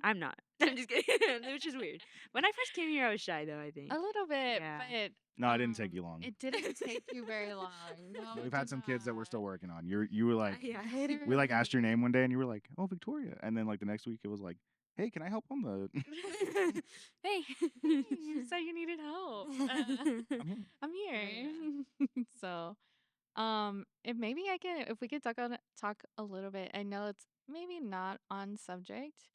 I'm not. I'm just kidding. Which is weird. When I first came here, I was shy though. I think. A little bit, Yeah. but No, it didn't take you long. It didn't take you very long. No, We've it had did some kids that we're still not. working on. You were like, Yeah. we like asked your name one day, and you were like, oh, Victoria, and then like the next week it was like, hey, can I help on the? Hey. Hey, you said you needed help. I'm here. I'm here. So, if maybe if we could talk a little bit. I know it's maybe not on subject,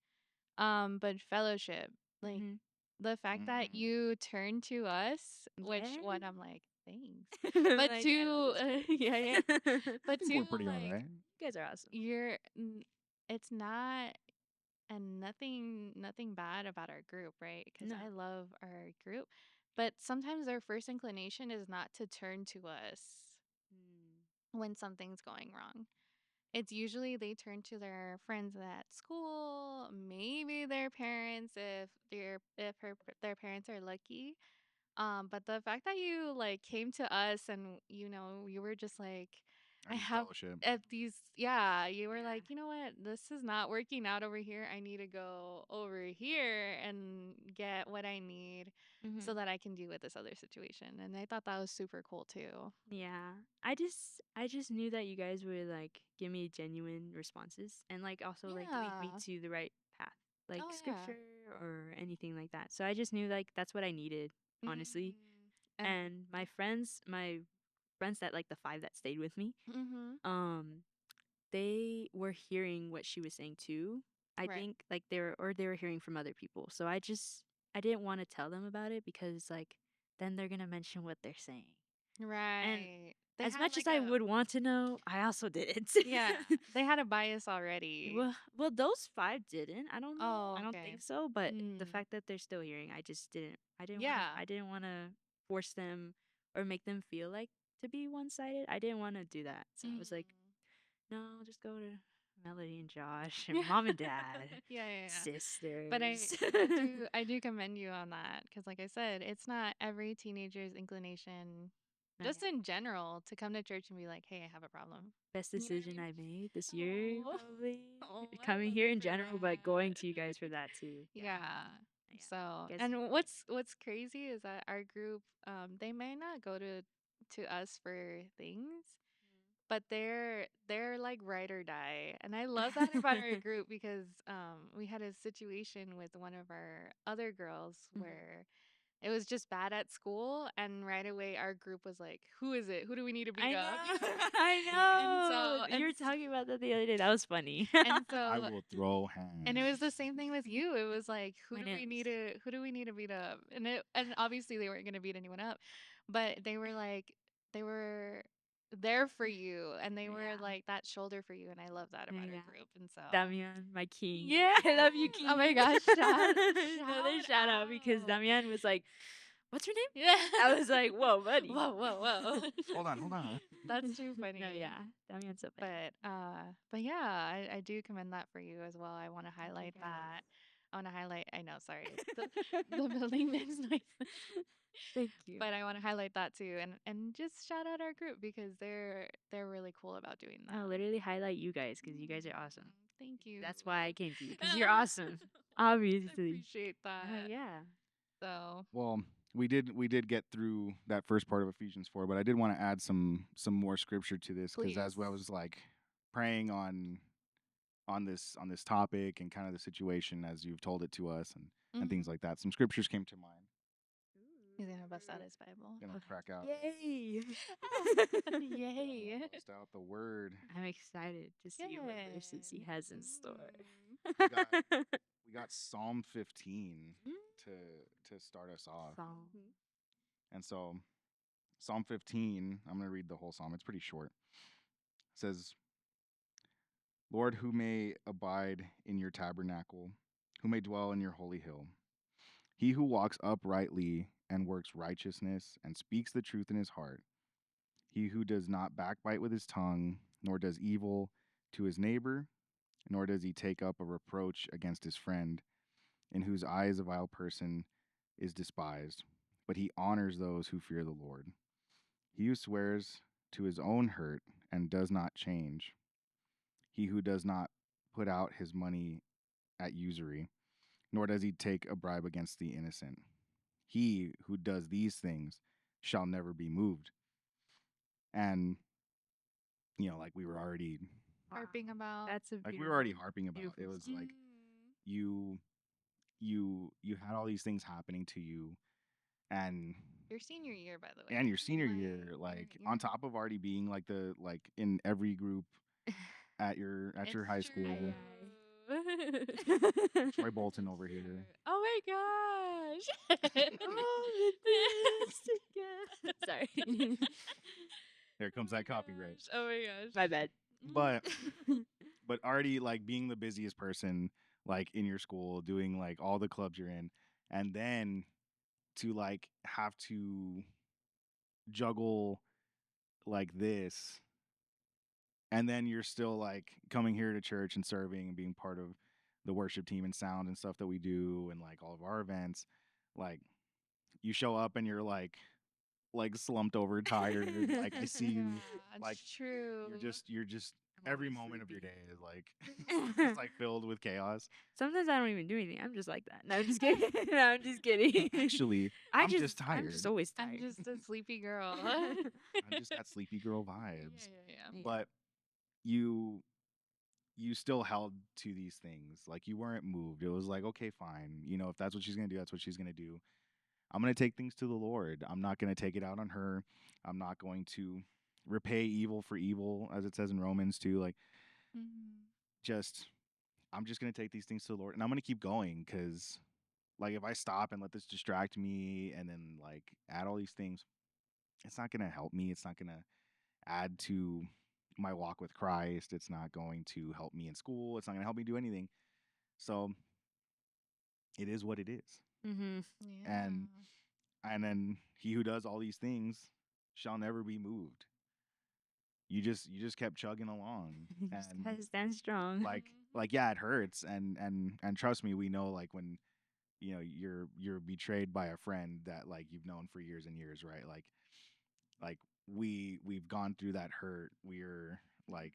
but fellowship, like Mhm. the fact that you turn to us, which Yeah. one I'm like, thanks. But But two, yeah, yeah. But I think two, we're pretty like alright. You guys are awesome. it's not and nothing bad about our group, right? Because No. I love our group, but sometimes their first inclination is not to turn to us when something's going wrong. It's usually they turn to their friends at school, maybe their parents their parents are lucky. But the fact that you like came to us and you were just like, I I need have fellowship. at these, yeah, you were Yeah. like, you know what, this is not working out over here. I need to go over here and get what I need so Mhm. that I can deal with this other situation. And I thought that was super cool too. Yeah. I just knew that you guys would like give me genuine responses and like also like lead me Yeah. to the right path. Like Oh yeah. scripture or anything like that. So I just knew like that's what I needed, honestly. And And my friends that like the 5 that stayed with me, mm-hmm. they were hearing what she was saying too. I Right. think like they were hearing from other people. So I didn't want to tell them about it because like then they're going to mention what they're saying. And Right. They as had much as like I a would want to know, I also didn't. yeah, they had a bias already. Well, those 5 didn't. I don't know. Oh, I don't okay. think so, but the Mm. fact that they're still hearing, I just didn't Yeah. I didn't want to force them or make them feel like to be one-sided. I didn't want to do that. So I was like, no, just go to Melody and Josh and mom and dad, Yeah, yeah, yeah. sisters. But I do commend you on that because, like I said, it's not every teenager's inclination, No, just yeah. in general, to come to church and be like, "Hey, I have a problem." Best You know what I decision mean? I made this year, Oh, probably. oh, I Coming love here you in for general, but going to you that. guys for that too. Yeah. Yeah. So, Guess and what's crazy is that our group, they may not go to us for things, but they're like ride or die, and I love that about our group because we had a situation with one of our other girls Mhm. where it was just bad at school, and right away our group was like, "Who is it? Who do we need to beat I know. up?" I and know. so You and were talking about that the other day. That was funny. and I so will throw hands. and it was the same thing with you. It was like, My nails. who do we need to beat up? And obviously they weren't gonna beat anyone up, but they were there for you, and they were Yeah. like that shoulder for you, and I love that about Yeah. our group. And so Damian, my king. yeah, I love you, king. oh my gosh, Another shout out because out. Damian was like, what's her name? Yeah. I was like, whoa, buddy. Whoa, whoa, whoa. Hold on. That's too funny. No, yeah. Damian's so funny. But yeah, I do commend that for you as well. I want to highlight guys. that. I want to highlight. I know, sorry, the building makes noise. Thank you. But I want to highlight that too, and just shout out our group because they're really cool about doing that. I'll literally highlight you guys because you guys are awesome. Thank you. That's why I came to you because you're awesome. Obviously. Appreciate that. Yeah. So Well, we did get through that first part of Ephesians 4, but I did want to add some more scripture to this because as I Please. was like praying on this topic and kind of the situation as you've told it to us and things like that, some scriptures came to mind. he's gonna bust out his Bible. Gonna crack out. Yay. Yay. Bust out the word. I'm excited to see what verses he Yay. has in store. We got Psalm 15 to start us off. Song. And so Psalm 15, I'm going to read the whole psalm. It's pretty short. It says, Lord, who may abide in your tabernacle, who may dwell in your holy hill? He who walks uprightly and works righteousness and speaks the truth in his heart. He who does not backbite with his tongue, nor does evil to his neighbor, nor does he take up a reproach against his friend, in whose eyes a vile person is despised, but he honors those who fear the Lord. He who swears to his own hurt and does not change. He who does not put out his money at usury, nor does he take a bribe against the innocent. He who does these things shall never be moved. And, like we were already, Harping about. That's a like we beautiful, were already harping about, beautiful it was song. like you had all these things happening to you, and Your senior year, by the way. your senior Like, year, like you're- on top of already being like in every group at your It's high school. true. Troy Bolton over here. Oh my gosh. Oh, Sorry. There comes that copyright. Oh my gosh. My bad. But already like being the busiest person like in your school, doing like all the clubs you're in, and then to like have to juggle like this, and then you're still like coming here to church and serving and being part of the worship team and sound and stuff that we do and like all of our events. Like you show up and you're like slumped over, tired. Like I see you. Yeah, like, it's true. You're just I'm every always moment of your sleepy. day is like it's like filled with chaos. Sometimes I don't even do anything. I'm just like that. No, I'm just kidding. No, I'm just kidding. Actually, I'm just tired. I'm just always tired. I'm just a sleepy girl. I'm just got sleepy girl vibes. Yeah. Yeah. But you still held to these things. Like you weren't moved. It was like, okay, fine. If that's what she's gonna do, that's what she's gonna do. I'm gonna take things to the Lord. I'm not gonna take it out on her. I'm not going to repay evil for evil, as it says in Romans too. Like I'm just gonna take these things to the Lord, and I'm gonna keep going because, like, if I stop and let this distract me, and then like add all these things, it's not gonna help me. It's not gonna add to my walk with Christ. It's not going to help me in school. It's not gonna help me do anything. So it is what it is. Mm-hmm. Yeah. And then he who does all these things shall never be moved. You just kept chugging along, Just and gotta stand strong. like yeah, it hurts, and trust me, we know like when you're betrayed by a friend that like you've known for years and years, right? Like we've gone through that hurt. We're like,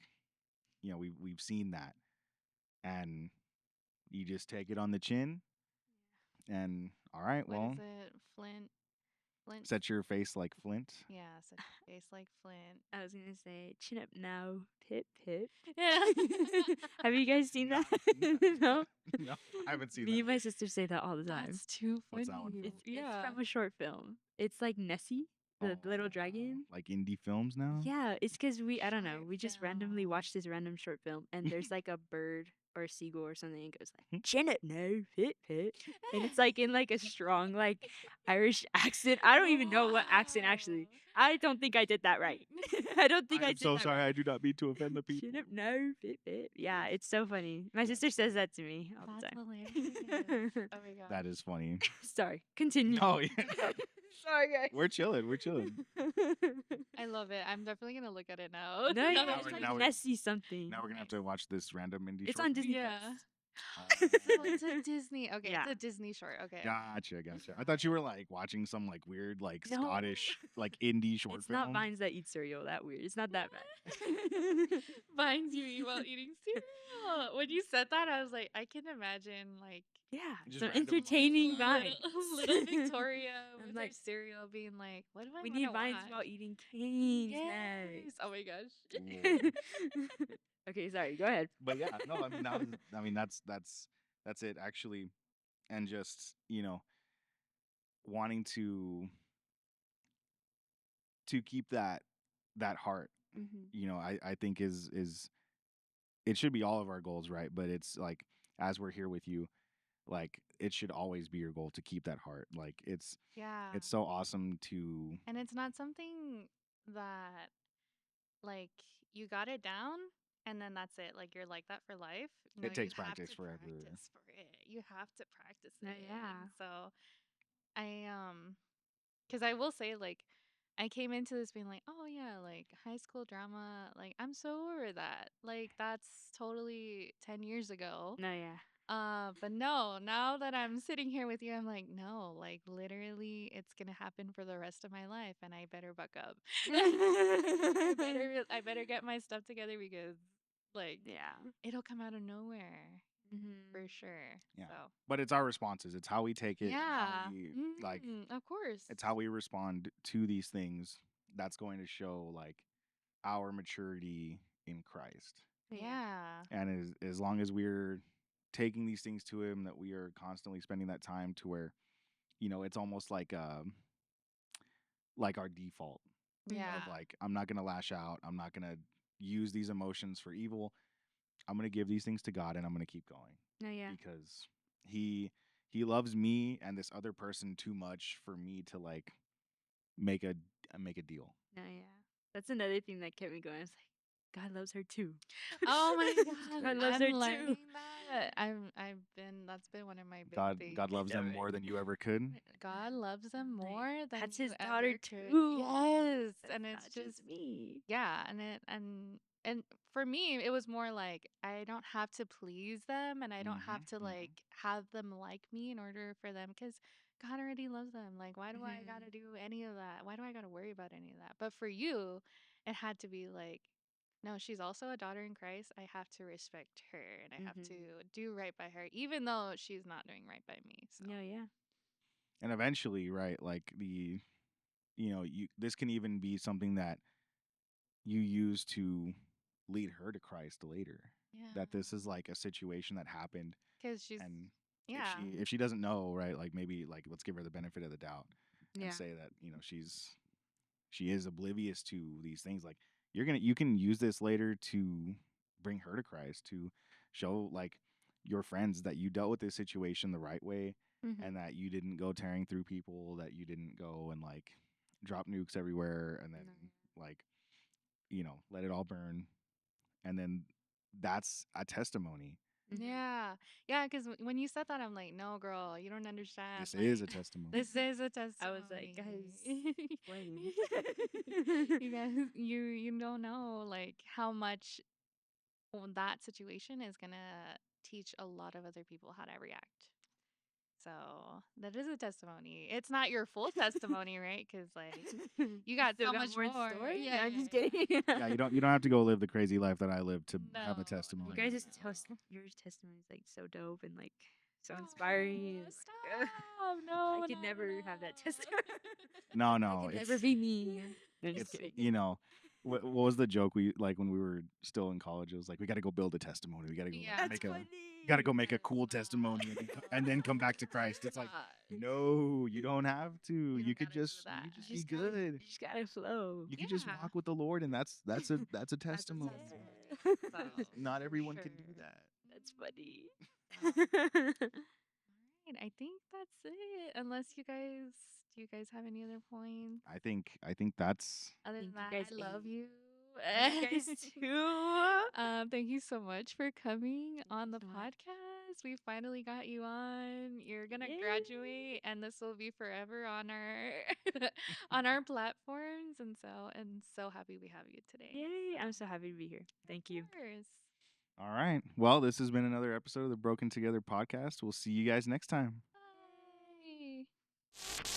we've seen that, and you just take it on the chin, and all right, What well, is it? Flint. set your face like flint. Yeah, set your face like Flint. I was gonna say, chin up now, pip pip. Yeah. Have you guys seen that? No. No, I haven't seen Me that. and my sister say that all the time. That's too funny. What's that one from? It's from a short film. It's like Nessie, the little dragon. Like indie films now. Yeah, it's because I don't know, Short we just randomly film. watched this random short film, and there's like a bird or a seagull or something, and it goes like, chin it no, pit pit. And it's like in like a strong like Irish accent. I don't even know what accent actually. I don't think I did that right. I don't think I I'm did so that sorry. right. I do not mean to offend the people. Chin up no, pit pit. Yeah, it's so funny. My sister says that to me all That's the time. hilarious. Oh my god. That is funny. Sorry, continue. Oh yeah. Sorry, guys. We're chilling. We're chilling. I love it. I'm definitely gonna look at it now. No, Now yeah, that it's you we're- like now mention we're- Nessie something. Now we're gonna have to watch this random indie. It's short on film. Disney. Yeah. Plus. Oh, it's a Disney. Okay, Yeah. it's a Disney short. Okay. Gotcha. I thought you were like watching some like weird like No. Scottish like indie short It's film. not vines that eat cereal. That weird. It's not that bad. Vines you eat while eating cereal. When you said that, I was like, I can imagine like Yeah, Just some random entertaining vines. little Victoria I'm with like, her cereal being like, what do I we wanna need vines watch? while eating canes Yes. next. Oh my gosh. Ooh. Okay, sorry. Go ahead. But yeah, no, I mean that's it actually, and just wanting to keep that heart, Mm-hmm. I think is it should be all of our goals, right? But it's like as we're here with you, like it should always be your goal to keep that heart. Like Yeah. it's so awesome to And it's not something that like you got it down and then that's it. Like you're like that for life. No, It takes you have practice to forever. practice for it. You have to practice No, it. yeah. And so I because I will say like I came into this being like, oh yeah, like high school drama, like I'm so over that. Like that's totally 10 years ago. No, yeah. But no, now that I'm sitting here with you, I'm like, no, like literally it's gonna happen for the rest of my life and I better buck up. I better get my stuff together because like Yeah. it'll come out of nowhere for Mm-hmm. sure. Yeah. So But it's our responses. It's how we take it. And yeah. how we, like Of course. it's how we respond to these things that's going to show like our maturity in Christ. Yeah. And as long as we're taking these things to him, that we are constantly spending that time to where, it's almost like our default Yeah. of like, I'm not gonna lash out, I'm not gonna use these emotions for evil. I'm gonna give these things to God and I'm gonna keep going. No, yeah. Because he loves me and this other person too much for me to like make a deal. No, yeah. That's another thing that kept me going. I was like, God loves her too. Oh my god. God loves I'm her too. learning that. That's been one of my big things. God loves them more than you ever could. God loves them Like, more than that's you his ever daughter could. too. Yes. That's And it's not just me. yeah, and for me it was more like I don't have to please them and I don't have to like have them like me in order for them cuz God already loves them. Like why do I got to do any of that? Why do I got to worry about any of that? But for you, it had to be like no, she's also a daughter in Christ. I have to respect her and I have to do right by her even though she's not doing right by me. So No, yeah. And eventually, right, like this can even be something that you use to lead her to Christ later. yeah. That this is like a situation that happened, Cuz she's and yeah. if she doesn't know, right, like maybe like let's give her the benefit of the doubt Yeah. and say that she is oblivious to these things. Like you can use this later to bring her to Christ, to show like your friends that you dealt with this situation the right way, and that you didn't go tearing through people, that you didn't go and like drop nukes everywhere and then like let it all burn, and then that's a testimony. Yeah. Yeah, because when you said that, I'm like, no, girl, you don't understand. This like, is a testimony. This is a testimony. I was like, guys, when? you guys, you don't know like how much that situation is gonna teach a lot of other people how to react. So that is a testimony. It's not your full testimony, right? Because like you got Still so got much more in more. store? Yeah, No, I'm just kidding. Yeah, you don't have to go live the crazy life that I lived to have a No, testimony. You guys just no. your testimony is like so dope and like so inspiring. Oh, and, stop. like, No, I could no, never have that testimony. No, I could never be me. No, just it's kidding. what was the joke we like when we were still in college? It was like we got to go build a testimony. We got to go Yeah. like, That's make a funny. got to go make a cool testimony and then come back to Christ. It's like no, you don't have to. You You don't could gotta do just that. you just You be just gotta- good. You just gotta flow. You can just Yeah. walk with the Lord, and that's a testimony. So, Not everyone can sure. do that. That's funny. Right, I think that's it. Unless do you guys have any other points? I think that's Other Thank than you that, guys, I love you. You guys too. Thank you so much for coming on the you so much. podcast. We finally got you on. You're gonna Yay! graduate, and this will be forever on our on our platforms. And so happy we have you today. Yay! So, I'm so happy to be here. Thank you. of course. All right. Well, this has been another episode of the Broken Together podcast. We'll see you guys next time. Bye.